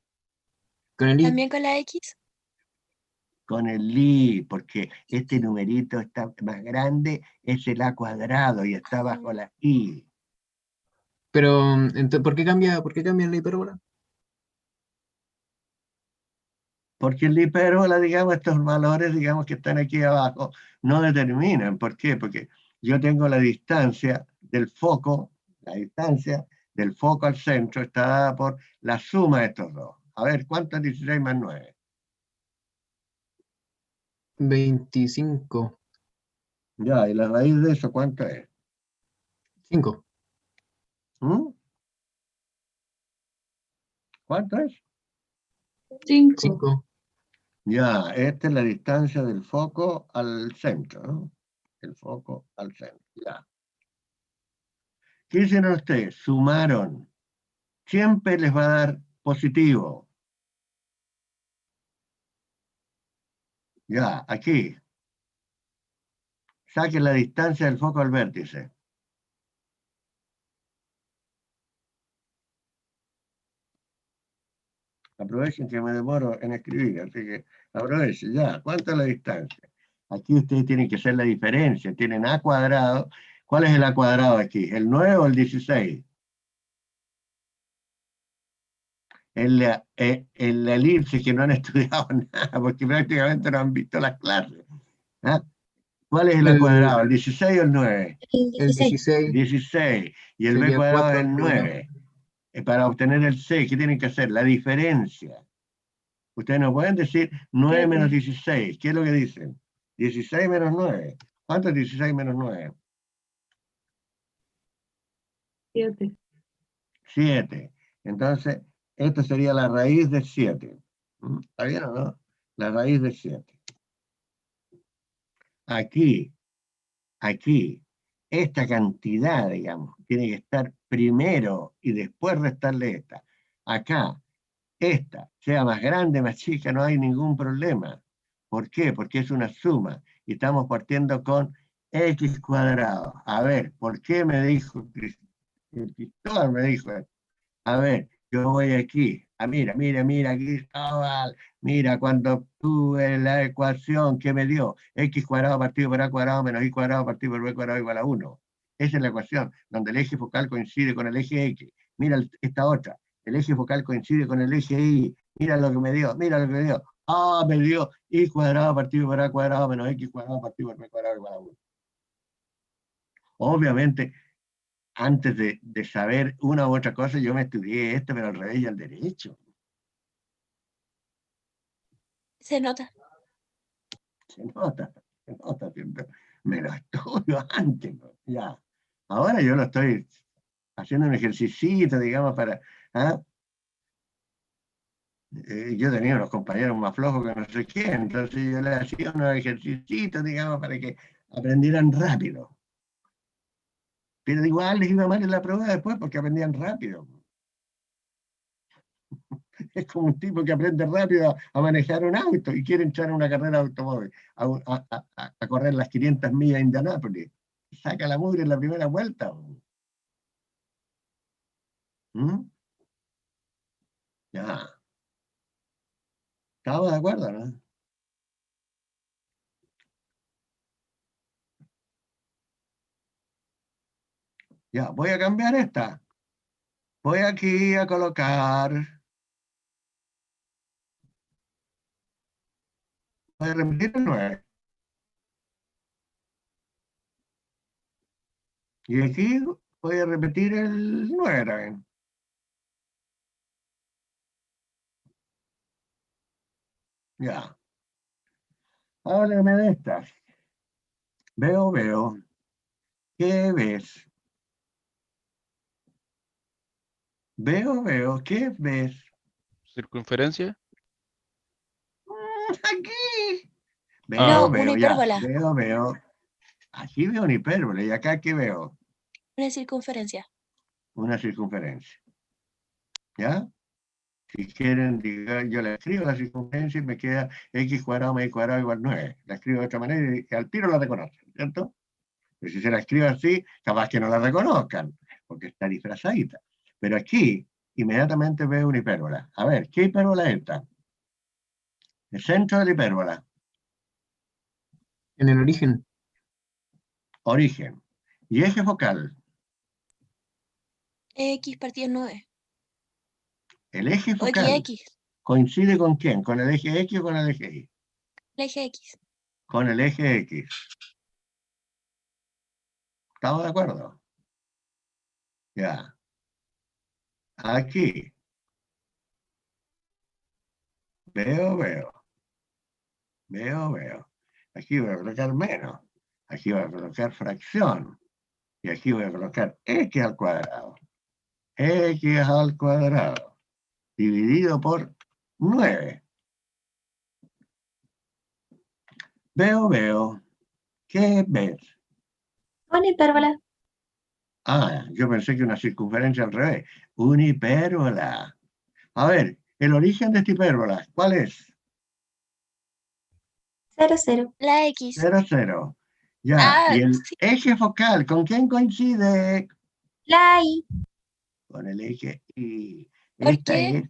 con el I. También con la X. Con el li, porque este numerito está más grande, es el a cuadrado y está bajo la i. Pero, entonces, por qué cambia la hipérbola? Porque la hipérbola, digamos, estos valores, digamos, que están aquí abajo, no determinan. ¿Por qué? Porque yo tengo la distancia del foco, la distancia del foco al centro está dada por la suma de estos dos. A ver, ¿cuánto es 16 más 9? 25. Ya, y la raíz de eso, ¿cuánto es? 5. ¿Mm? ¿Cuánto es? 5. 5. Ya, esta es la distancia del foco al centro, ¿no? El foco al centro, ya. ¿Qué hicieron ustedes? Sumaron. Siempre les va a dar positivo. Ya, aquí. Saquen la distancia del foco al vértice. Aprovechen que me demoro en escribir, así que aprovechen, ya. ¿Cuánto es la distancia? Aquí ustedes tienen que hacer la diferencia. Tienen a cuadrado. ¿Cuál es el a cuadrado aquí? ¿El 9 o el 16? En la elipse que no han estudiado nada, porque prácticamente no han visto las clases. ¿Ah? ¿Cuál es el a cuadrado? ¿El El, 16 o el 9? El el 16. 16 16. Y el b sería cuadrado es 4 el al cuadrado. 9. Para obtener el c, ¿qué tienen que hacer? La diferencia. Ustedes no pueden decir 9 menos 16. ¿Qué es lo que dicen? 16 menos 9. ¿Cuánto es 16 menos 9? 7. 7. Entonces, esto sería la raíz de 7. ¿Está bien o no? La raíz de 7. Aquí, esta cantidad, digamos, tiene que estar primero y después restarle esta. Acá, esta, sea más grande, más chica, no hay ningún problema. ¿Por qué? Porque es una suma y estamos partiendo con x cuadrado. A ver, ¿por qué me dijo Cristóbal? Me dijo, a ver, yo voy aquí. Ah, mira, Cristóbal. Mira, cuando obtuve la ecuación que me dio x cuadrado partido por a cuadrado menos y cuadrado partido por b cuadrado igual a 1. Esa es la ecuación, donde el eje focal coincide con el eje x. Mira esta otra. El eje focal coincide con el eje y. Mira lo que me dio, mira lo que me dio. Ah, me dio y cuadrado partido por a cuadrado menos x cuadrado partido por b cuadrado igual a 1. Obviamente, antes de saber una u otra cosa, yo me estudié esto, pero al revés y al derecho. Se nota. Se nota, siempre. Me lo estudio antes, ¿no? Ya. Ahora yo lo estoy haciendo un ejercicio, digamos, para. ¿Ah? Yo tenía unos compañeros más flojos que no sé qué, entonces yo les hacía unos ejercicios, digamos, para que aprendieran rápido. Pero igual les iba mal en la prueba después porque aprendían rápido. Es como un tipo que aprende rápido a manejar un auto y quiere entrar a una carrera de automóvil, a correr las 500 millas a Indianápolis. Saca la mugre en la primera vuelta. ¿Mm? Ya. ¿Estamos de acuerdo, no? Ya, voy a cambiar esta. Voy aquí a colocar. Voy a repetir el 9. Y aquí voy a repetir el 9 también. Ya. Háblame de estas. Veo. ¿Qué ves? Veo. ¿Qué ves? Circunferencia. Aquí. Ah, Una Ya. hipérbola. Veo. Aquí veo una hipérbole. ¿Y acá qué veo? Una circunferencia. Una circunferencia. ¿Ya? Si quieren, yo le escribo la circunferencia y me queda x cuadrado más y cuadrado igual 9. La escribo de otra manera y al tiro la reconocen, ¿cierto? Pero si se la escribo así, capaz que no la reconozcan, porque está disfrazadita. Pero aquí, inmediatamente veo una hipérbola. A ver, ¿qué hipérbola es esta? El centro de la hipérbola, En el origen, origen. Y eje focal. X partido 9. El eje O focal XX. coincide con quién, con el eje X o con el eje Y. El eje X. Con el eje X. ¿Estamos de acuerdo? Ya. Aquí. Veo. Aquí voy a colocar menos. Aquí voy a colocar fracción. Y aquí voy a colocar x al cuadrado. X al cuadrado. Dividido por 9. Veo. ¿Qué ves? Una hipérbola. Ah, yo pensé que una circunferencia al revés. Una hipérbola. A ver, el origen de esta hipérbola, ¿cuál es? 0, 0. La X. 0. Ya, Ah, y el sí. eje focal, ¿con quién coincide? La I. Con el eje Y. ¿Por Esta qué? es.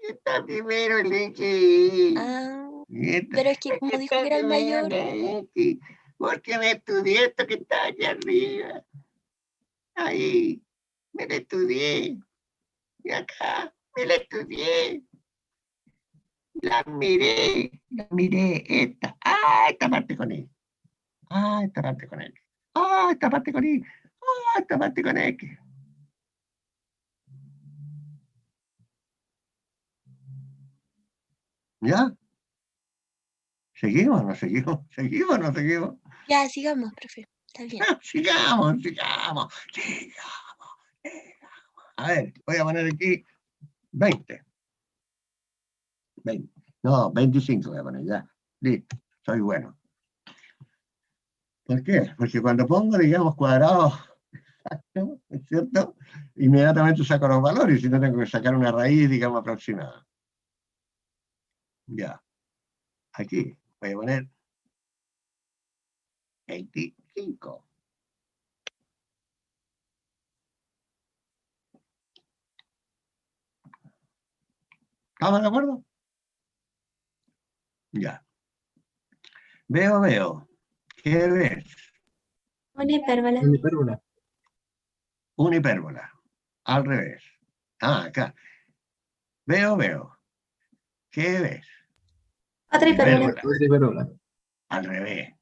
Está primero el eje Y. Ah, Esta- pero es que como dijo que era el primero mayor. el eje. Porque me estudié esto que está allá arriba. Ahí, me lo estudié. Y acá, me lo estudié. La miré, esta. Ah, esta parte con I. Ah, esta parte con X. Ah, esta parte con Y. Ah, esta parte con X. ¿Ya? ¿Seguimos o no seguimos? ¿Seguimos o no seguimos? Ya, sigamos, profe. Está bien. Sigamos. A ver, voy a poner aquí 20. 20. No, 25 voy a poner ya. Listo, soy bueno. ¿Por qué? Porque cuando pongo, digamos, cuadrados, ¿no? ¿Es cierto? Inmediatamente saco los valores y si no tengo que sacar una raíz, digamos, aproximada. Ya. Aquí voy a poner 25. ¿Estamos de acuerdo? Ya. Veo. ¿Qué ves? Una hipérbola. una hipérbola. Una hipérbola. Al revés. Ah, acá. Veo. ¿Qué ves? Otra hipérbola. Hipérbola. Otra hipérbola. Al revés.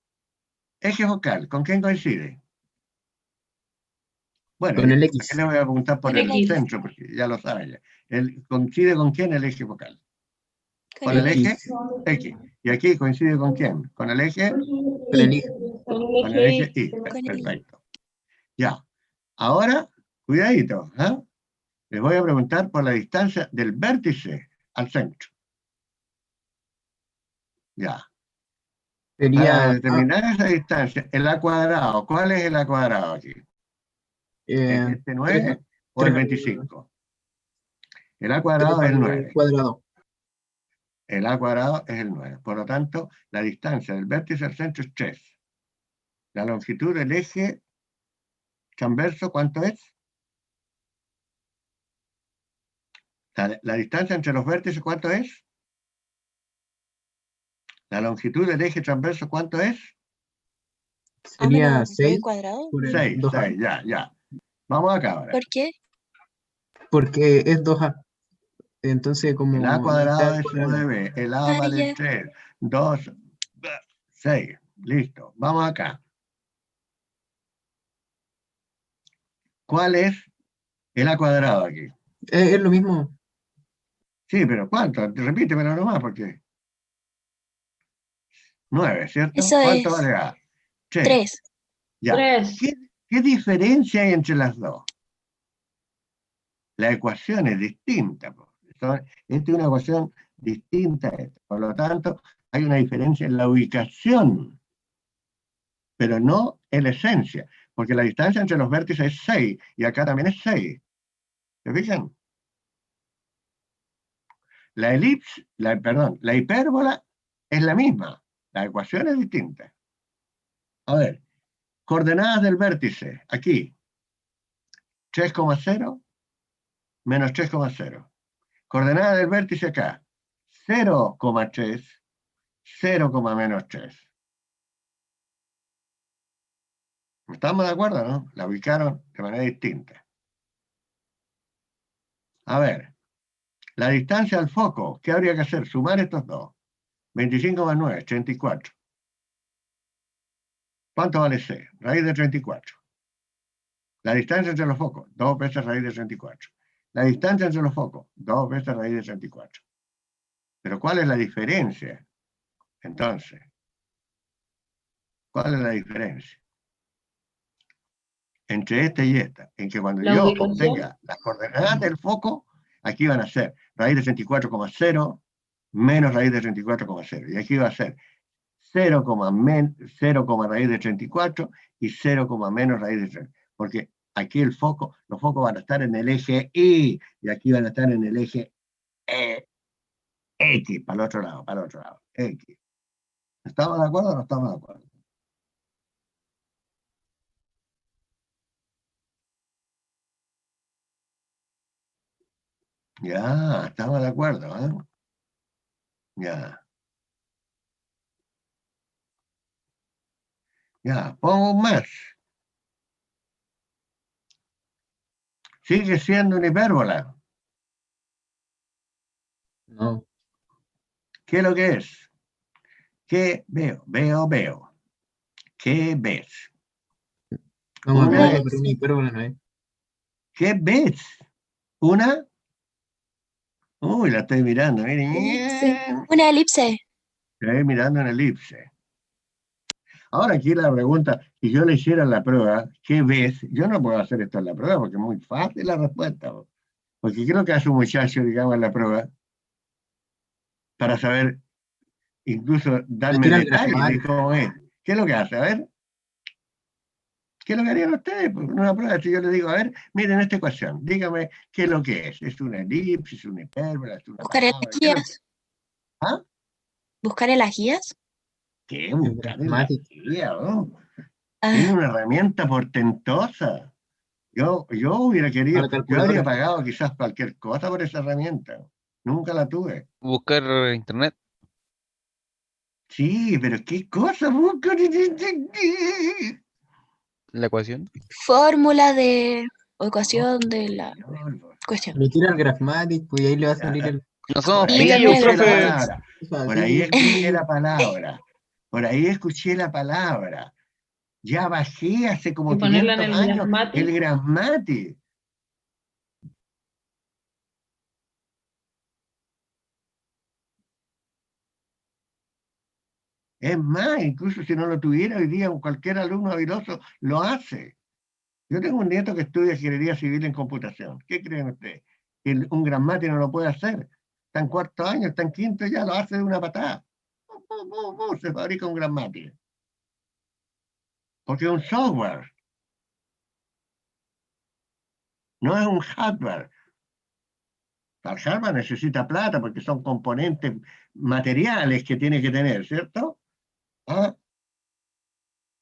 Eje focal. ¿Con quién coincide? Bueno, Con el aquí X. le voy a apuntar por el X. centro, porque ya lo saben ya. ¿Coincide con quién el eje focal? Con Con el el eje X. X. ¿Y aquí coincide con quién? Con el eje, Con el Y. con el eje Y. Con el Y. Perfecto. Ya. Ahora, cuidadito. ¿Ah? Les voy a preguntar por la distancia del vértice al centro. Ya. Para Sería determinar esa distancia, el A cuadrado, ¿cuál es el A cuadrado aquí? ¿Es este 9 o el 25? El A cuadrado es el 9. cuadrado. El A cuadrado es el 9. Por lo tanto, la distancia del vértice al centro es 3. La longitud del eje transverso, ¿cuánto es? La distancia entre los vértices, ¿cuánto es? La longitud del eje transverso, ¿cuánto es? Ah, menos Sería B 6 cuadrado. por el 6, 2A. ya. Vamos acá ahora. ¿Por qué? Porque es 2A. Entonces, El A como la mitad cuadrado del es cuadrado. 9, el A Ah, vale ya. 3, 2, 6. Listo, vamos acá. ¿Cuál es el A cuadrado aquí? Es lo mismo. Sí, pero ¿cuánto? Repítemelo nomás, porque 9, ¿cierto? Eso ¿Cuánto es vale A? 3. 3. Ya. 3. ¿Qué diferencia hay entre las dos? La ecuación es distinta. Esta es una ecuación distinta a esta. Por lo tanto, hay una diferencia en la ubicación, pero no en la esencia, porque la distancia entre los vértices es 6, y acá también es 6. ¿Se fijan? La elipse, perdón, la hipérbola es la misma. La ecuación es distinta. A ver, coordenadas del vértice, aquí. 3,0 menos 3,0. Coordenada del vértice acá. 0,3, 0, menos 3. ¿Estamos de acuerdo, no? La ubicaron de manera distinta. A ver, la distancia al foco, ¿qué habría que hacer? Sumar estos dos. 25 más 9, 34. ¿Cuánto vale C? Raíz de 34. La distancia entre los focos, 2 veces raíz de 34. La distancia entre los focos, 2 veces raíz de 34. Pero ¿cuál es la diferencia? Entonces, ¿cuál es la diferencia entre esta y esta? En que cuando La yo ubicación. obtenga las coordenadas del foco, aquí van a ser raíz de 34,0 menos raíz de 34,0. Y aquí va a ser 0, raíz de 34 y 0, menos raíz de 34. Porque aquí el foco, los focos van a estar en el eje Y y aquí van a estar en el eje X, para el otro lado, X. ¿Estamos de acuerdo o no estamos de acuerdo? Ya, estamos de acuerdo, ¿eh? Ya. Ya, pongo más. Sigue siendo una hipérbola. No. ¿Qué es lo que es? ¿Qué veo? Veo. ¿Qué ves? Vamos a Una- verlo, pero una hipérbola no es. ¿Qué ves? ¿Una? Uy, la estoy mirando, miren. Elipse. Una elipse. Estoy mirando en elipse. Ahora aquí la pregunta, si yo le hiciera la prueba, ¿qué ves? Yo no puedo hacer esto en la prueba porque es muy fácil la respuesta. Porque creo que hace un muchacho, digamos, en la prueba, para saber, incluso darme Retira el detalles de grafmático. cómo es. ¿Qué es lo que hace? A ver, ¿qué es lo que harían ustedes? Pues, en una prueba, si yo les digo, a ver, miren esta ecuación, dígame qué es lo que es. ¿Es una elipse, es una hipérbola, es una Buscar en las parábola? ¿Qué es lo que guías. es? ¿Ah? Buscar en las guías. ¿Qué? El Buscar en la grafmático. guía, ¿no? Ah, Tiene una herramienta portentosa. Yo hubiera querido, Para yo habría calculadora. pagado quizás cualquier cosa por esa herramienta. Nunca la tuve. Buscar internet. Sí, pero ¿qué cosa busco? La ecuación. fórmula de o ecuación de la cuestión. Retira el grafmático y ahí le va a salir el. No somos Por ahí Y pillos, también escuché la profe. palabra. Cosas Por así, ahí escuché pillo. la palabra. Por ahí escuché la palabra. Ya bajé hace Y como ponerla en 500 el años el Grafmatic. Grafmatic. Es más, incluso si no lo tuviera hoy día, cualquier alumno habiloso lo hace. Yo tengo un nieto que estudia ingeniería civil en computación. ¿Qué creen ustedes? Que un Grafmatic no lo puede hacer. Está en cuarto año, está en quinto, ya lo hace de una patada. Se fabrica un Grafmatic. Porque es un software, no es un hardware. El hardware necesita plata porque son componentes materiales que tiene que tener, ¿cierto? ¿Ah?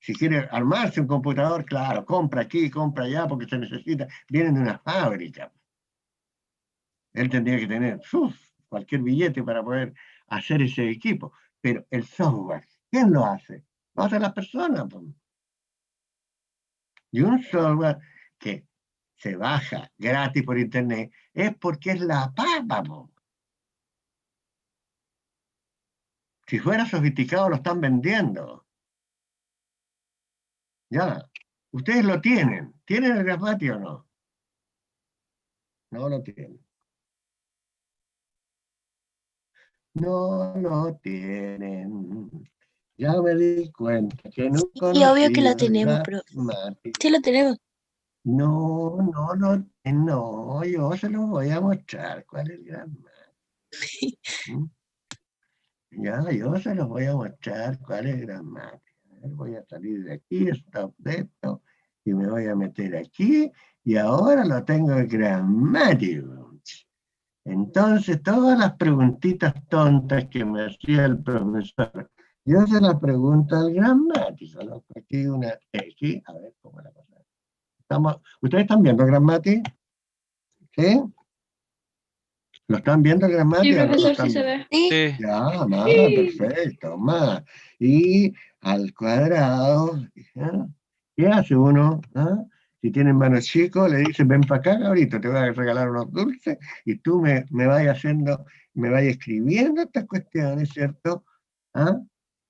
Si quiere armarse un computador, claro, compra aquí, compra allá porque se necesita, vienen de una fábrica. Él tendría que tener cualquier billete para poder hacer ese equipo. Pero el software, ¿quién lo hace? Lo hacen las personas. Pues. Y un software que se baja gratis por internet es porque es la papa. Pues. Si fuera sofisticado lo están vendiendo. Ya, ustedes lo tienen. ¿Tienen el Grafmatic o no? No lo tienen. No lo tienen. Ya me di cuenta que no y obvio que lo conocían tenemos, pero Grafmatic. sí lo tenemos. No, no, yo se los voy a mostrar cuál es el Grafmatic. ¿Mm? Ya, yo se los voy a mostrar cuál es el Grafmatic. A ver, voy a salir de aquí, stop de esto, y me voy a meter aquí, Y ahora lo tengo gramático. Entonces, todas las preguntitas tontas que me hacía el profesor, yo se las pregunto al gramático. ¿No? Aquí una X, a ver cómo la cosa. ¿Ustedes están viendo el gramático? ¿Sí? ¿Lo están viendo el Sí, gramático? ¿No lo profesor, están sí se viendo? ve. Sí, Sí. Ya, más, Sí. perfecto, más. Y al cuadrado, ¿ya? ¿Qué hace uno? ¿Ah? Si tienen manos chicos, le dicen, ven para acá, cabrito, te voy a regalar unos dulces, y tú me vas haciendo, me vas escribiendo estas cuestiones, ¿cierto? ¿Ah?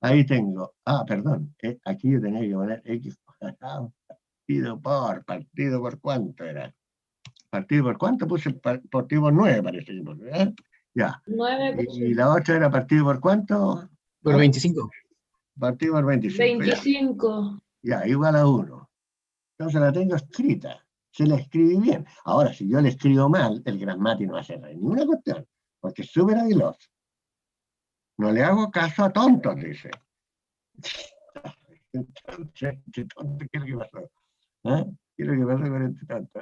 Ahí tengo, perdón, aquí yo tenía que poner X, partido por cuánto era. ¿Partido por cuánto? Puse partido por 9, parece que puse, ¿eh? Ya. 9 Y la otra era partido por cuánto? Por ¿Ah? 25. Partido por 25, ya. 25. Ya, igual a 1. Entonces la tengo escrita. Se la escribí bien. Ahora, si yo le escribo mal, el gramático no va a hacer ninguna cuestión, porque es súper habiloso. No le hago caso a tontos, dice. Entonces, ¿qué tonto? ¿Qué es lo que pasó? ¿Ah? ¿Qué es lo que pasó con este tonto?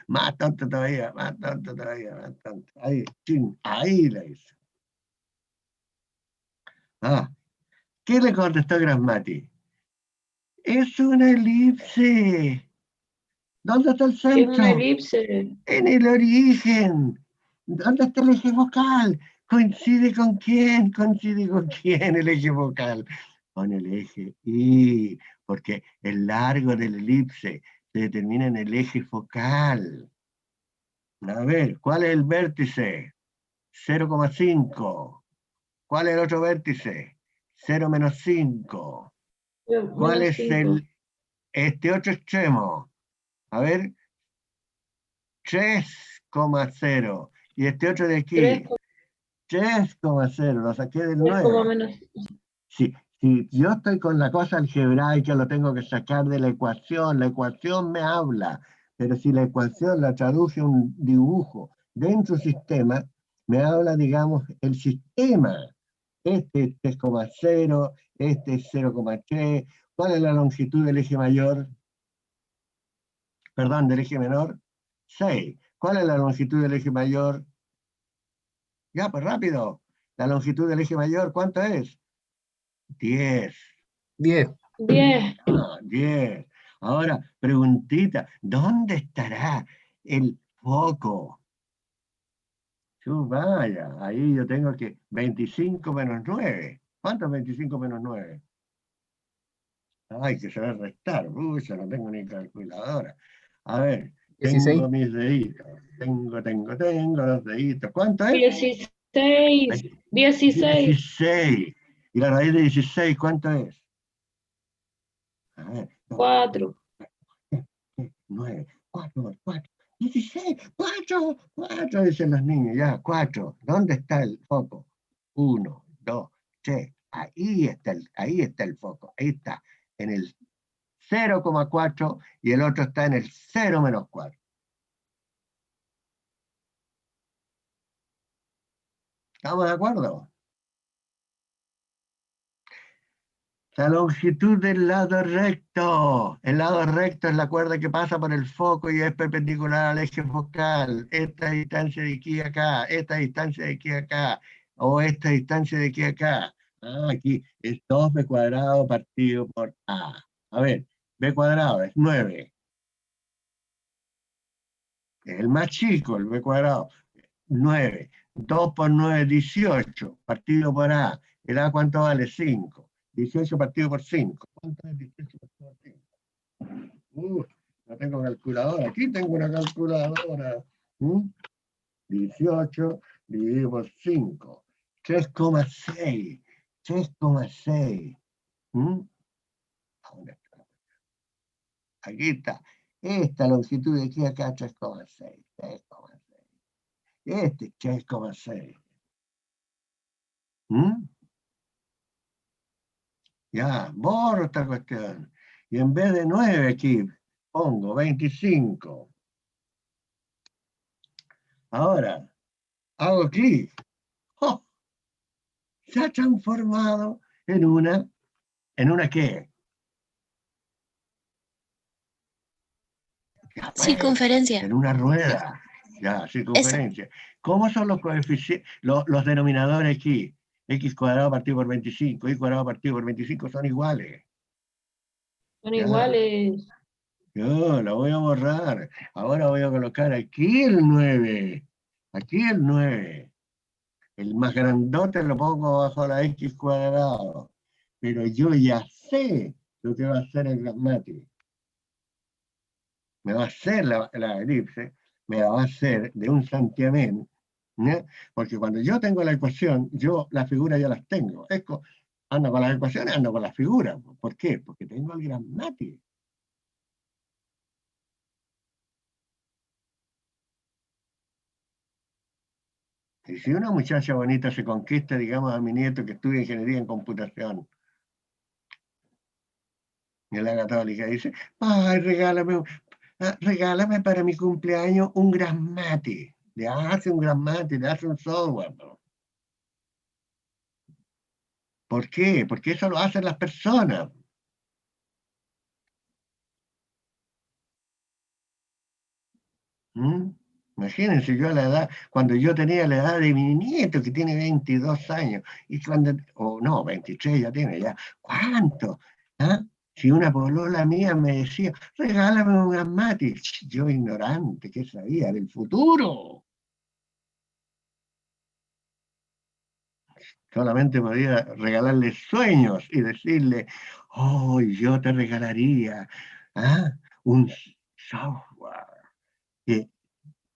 Más tonto todavía, más tonto todavía, más tonto. Ahí, chin, ahí la hizo. ¿Qué le contestó Grasmati? Es una elipse. ¿Dónde está el Es una centro? elipse. En el origen. ¿Dónde está el eje focal? ¿Coincide con quién? ¿Coincide con quién el eje focal? Con el eje Y, porque el largo de la elipse se determina en el eje focal. A ver, ¿cuál es el vértice? 0,5. ¿Cuál es el otro vértice? 0 menos 5. ¿Cuál Menos es 5. este otro extremo? A ver, 3,0. Y este otro de aquí, 3,0. Lo saqué del 9. menos. Si yo estoy con la cosa algebraica, lo tengo que sacar de la ecuación me habla. Pero si la ecuación la traduce a un dibujo dentro del sistema, me habla, digamos, el sistema. Este es 3,0, este es 0,3. ¿Cuál es la longitud del eje mayor? Perdón, del eje menor. 6. ¿Cuál es la longitud del eje mayor? Ya, pues rápido. La longitud del eje mayor, ¿cuánto es? 10. 10. 10. 10. Ahora, preguntita, ¿dónde estará el foco? Vaya, ahí yo tengo que 25 menos 9. ¿Cuánto es 25 menos 9? Ay, que saber restar. Uy, yo no tengo ni calculadora. A ver, 16. tengo mis deditos. Tengo los deditos. ¿Cuánto es? 16. Ay, 16. 16. ¿Y la raíz de 16 cuánto es? A ver, 4. 9, 4 más 4. 16, 4, dicen los niños, ya, 4. ¿Dónde está el foco? 1, 2, 3. Ahí está el foco. Ahí está, en el 0,4 y el otro está en el 0 menos 4. ¿Estamos de acuerdo? La longitud del lado recto. El lado recto es la cuerda que pasa por el foco y es perpendicular al eje focal. Esta distancia de aquí a acá, esta distancia de aquí a acá, o esta distancia de aquí a acá. Aquí es 2b cuadrado partido por A. A ver, b cuadrado es 9. Es el más chico, el b cuadrado. 9. 2 por 9, 18. Partido por A. ¿El A cuánto vale? 5. 18 partido por 5. ¿Cuánto es 18 partido por 5? No tengo calculadora. Aquí tengo una calculadora. 18 dividido por 5. 3,6. 3,6. ¿Dónde está? Aquí está. Esta longitud de aquí a acá, 3,6. 3,6. Este 3,6. Ya, borro esta cuestión. Y en vez de 9 aquí, pongo 25. Ahora, hago clic. ¡Oh! Se ha transformado ¿en una qué? Ya, pues, Circunferencia. en una rueda. Ya, circunferencia. ¿Cómo son los coeficientes, los denominadores aquí? X cuadrado partido por 25, Y cuadrado partido por 25 son iguales. Son Ya. iguales. Yo la voy a borrar. Ahora voy a colocar aquí el 9. Aquí el 9. El más grandote lo pongo bajo la X cuadrado. Pero yo ya sé lo que va a hacer el gramático. Me va a hacer la elipse, me la va a hacer de un santiamén, ¿no? Porque cuando yo tengo la ecuación, yo las figuras ya las tengo. Ando con las ecuaciones, ando con las figuras. ¿Por qué? Porque tengo el gramático. Y si una muchacha bonita se conquista, digamos, a mi nieto que estudia ingeniería en computación, en la católica, dice, ay, regálame para mi cumpleaños un Grasmati. Le hace un Grasmati, le hace un software, ¿no? ¿Por qué? Porque eso lo hacen las personas. ¿Mm? Imagínense yo a la edad, cuando yo tenía la edad de mi nieto, que tiene 22 años, y cuando, o no, 23 ya tiene, ya, ¿cuánto? ¿Ah? Si una polola mía me decía, regálame un Grasmati, yo ignorante, ¿qué sabía? Del futuro. Solamente podía regalarle sueños y decirle, oh, yo te regalaría un software que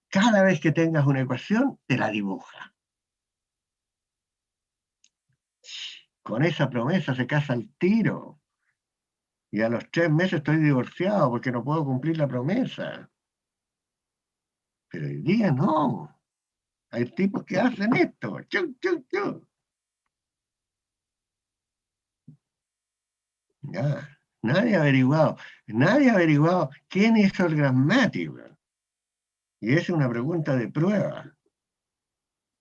cada vez que tengas una ecuación, te la dibuja. Con esa promesa se casa al tiro. Y a los 3 meses estoy divorciado porque no puedo cumplir la promesa. Pero hoy día no. Hay tipos que hacen esto. Chu, chu, chu. Ya. Nadie ha averiguado quién hizo el gramático. Y esa es una pregunta de prueba.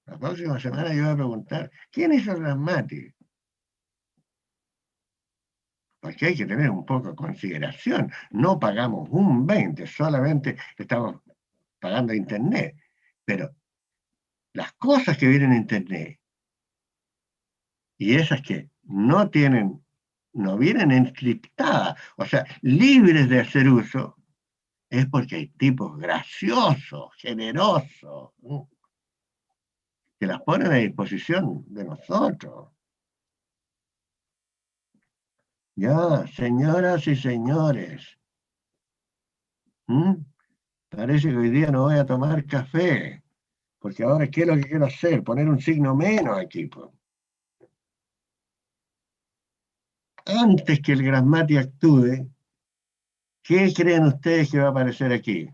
La próxima semana yo voy a preguntar, ¿quién hizo el gramático? Porque hay que tener un poco de consideración. No pagamos un 20, solamente estamos pagando internet. Pero las cosas que vienen en internet y esas que no vienen encriptadas, o sea, libres de hacer uso, es porque hay tipos graciosos, generosos, ¿no? Que las ponen a disposición de nosotros. Ya, señoras y señores, parece que hoy día no voy a tomar café, porque ahora, ¿qué es lo que quiero hacer? Poner un signo menos aquí, pues. Antes que el Grasmati actúe, ¿qué creen ustedes que va a aparecer aquí?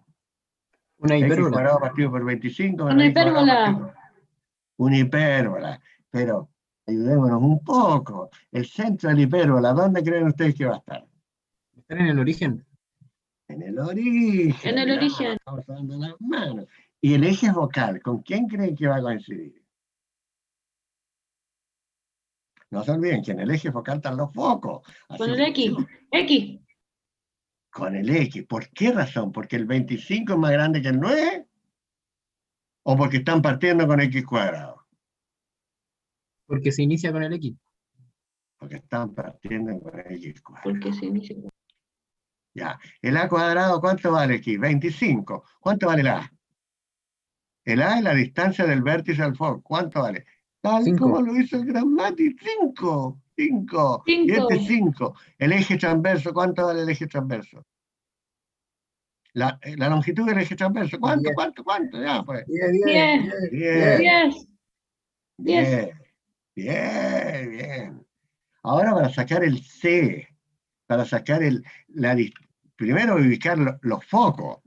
Una X hipérbola. cuadrado partido por 25 Una menos Y cuadrado hipérbola. partido. Una hipérbola. Pero ayudémonos un poco. El centro de la hipérbola, ¿dónde creen ustedes que va a estar? Están en el origen. En el origen. En el Ya, origen. estamos dando las manos. Y el eje focal, ¿con quién creen que va a coincidir? No se olviden que en el eje focal están los focos. Así Con el que X. X. con el X. ¿Por qué razón? ¿Porque el 25 es más grande que el 9? ¿O porque están partiendo con X cuadrado? Porque se inicia con el X. Porque están partiendo con X cuadrado. Porque se inicia. Ya. El A cuadrado, ¿cuánto vale aquí? 25. ¿Cuánto vale el A? El A es la distancia del vértice al foco. ¿Cuánto vale? Tal 5. como lo hizo el Grasmati, 5. 5. Y este 5. 5. El eje transverso, ¿cuánto vale el eje transverso? La longitud del eje transverso, ¿cuánto? 10. ¿Cuánto? Ya, pues. 10, 10. 10. 10. 10. Bien. Ahora para sacar el C, para sacar primero ubicar los focos.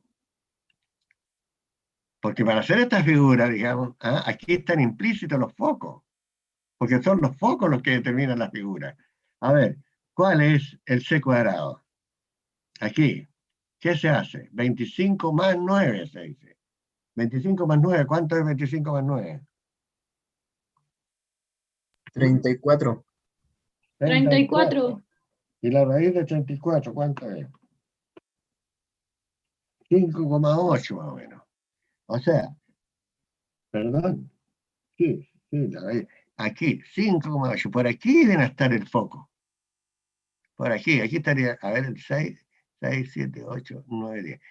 Porque para hacer esta figura, digamos, aquí están implícitos los focos, porque son los focos los que determinan la figura. A ver, ¿cuál es el C cuadrado? Aquí, ¿qué se hace? 25 más 9 se dice. 25 más 9, ¿cuánto es 25 más 9? 34. 34. ¿Y la raíz de 34 cuánto es? 5,8 más o menos. O sea, perdón, sí, aquí, 5,8. Por aquí debe estar el foco. Por aquí estaría, a ver, el 6, 7, 8, 9, 10.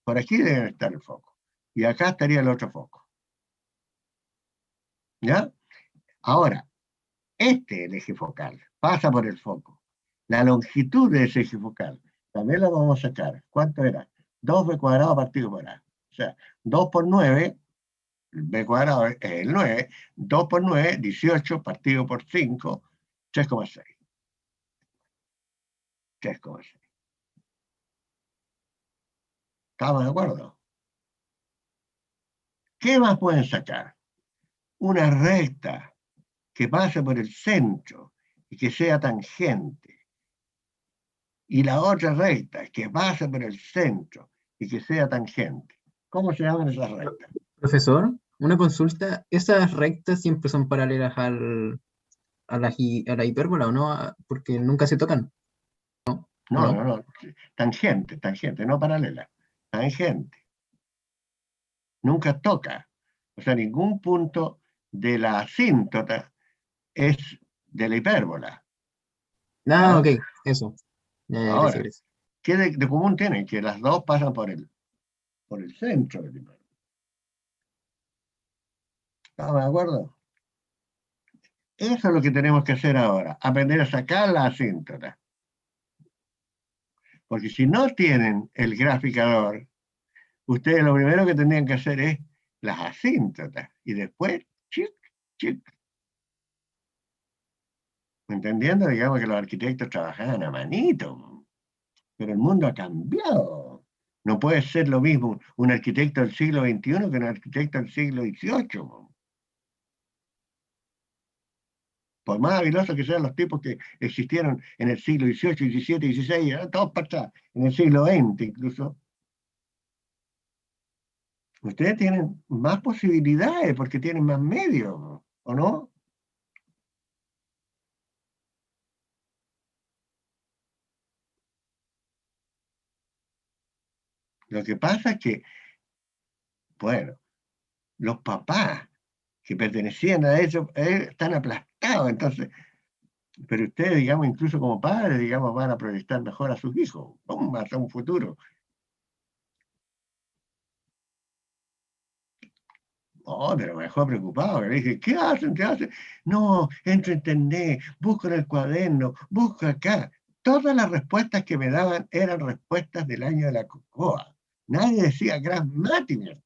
Por aquí debe estar el foco. Y acá estaría el otro foco. ¿Ya? Ahora, este es el eje focal, pasa por el foco. La longitud de ese eje focal, también la vamos a sacar. ¿Cuánto era? 2b cuadrado partido por a. O sea, 2 por 9, b cuadrado es el 9, 2 por 9, 18 partido por 5, 3,6. 3,6. ¿Estamos de acuerdo? ¿Qué más pueden sacar? Una recta que pase por el centro y que sea tangente. Y la otra recta que pase por el centro y que sea tangente. ¿Cómo se llaman esas rectas? Profesor, una consulta. ¿Esas rectas siempre son paralelas a la hipérbola o no? Porque nunca se tocan, ¿o No, no? no, no. Tangente, no paralela. Tangente. Nunca toca. O sea, ningún punto de la asíntota es de la hipérbola. Ah, ¿Ah? ok, eso. Ya, ya, Ahora, gracias. ¿qué de común tienen? Que las dos pasan por el centro de la hipérbola. ¿Estamos de acuerdo? Eso es lo que tenemos que hacer ahora. Aprender a sacar la asíntota. Porque si no tienen el graficador, ustedes lo primero que tendrían que hacer es las asíntotas. Y después, chic, chic. Entendiendo, digamos, que los arquitectos trabajaban a manito. Pero el mundo ha cambiado. No puede ser lo mismo un arquitecto del siglo XXI que un arquitecto del siglo XVIII. Por más habilosos que sean los tipos que existieron en el siglo XVIII, XVII, XVI, todos para atrás, en el siglo XX incluso, ustedes tienen más posibilidades porque tienen más medios, ¿o no? Lo que pasa es que, bueno, los papás que pertenecían a ellos están aplastados, entonces, pero ustedes, digamos, incluso como padres, digamos, van a proyectar mejor a sus hijos, ¡pum!, hacia un futuro. Oh, pero me dejó preocupado, que le dije, ¿qué hacen? ¿Qué hacen? No, entro en internet, busco en el cuaderno, busco acá. Todas las respuestas que me daban eran respuestas del año de la cocoa. Nadie decía Gran Matimer.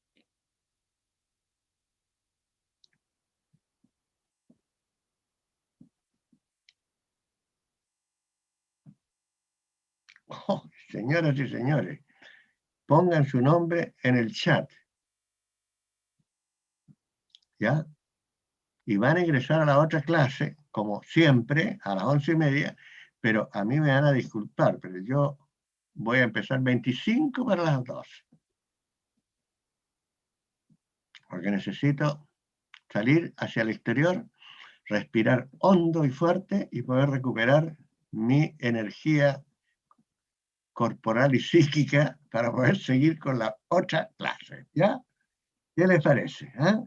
Oh, señoras y señores, pongan su nombre en el chat, ¿ya? Y van a ingresar a la otra clase, como siempre, a las 11:30, pero a mí me van a disculpar, pero yo voy a empezar 25 para las 12. Porque necesito salir hacia el exterior, respirar hondo y fuerte y poder recuperar mi energía corporal y psíquica para poder seguir con la otra clase, ¿ya? ¿Qué les parece? ¿Eh?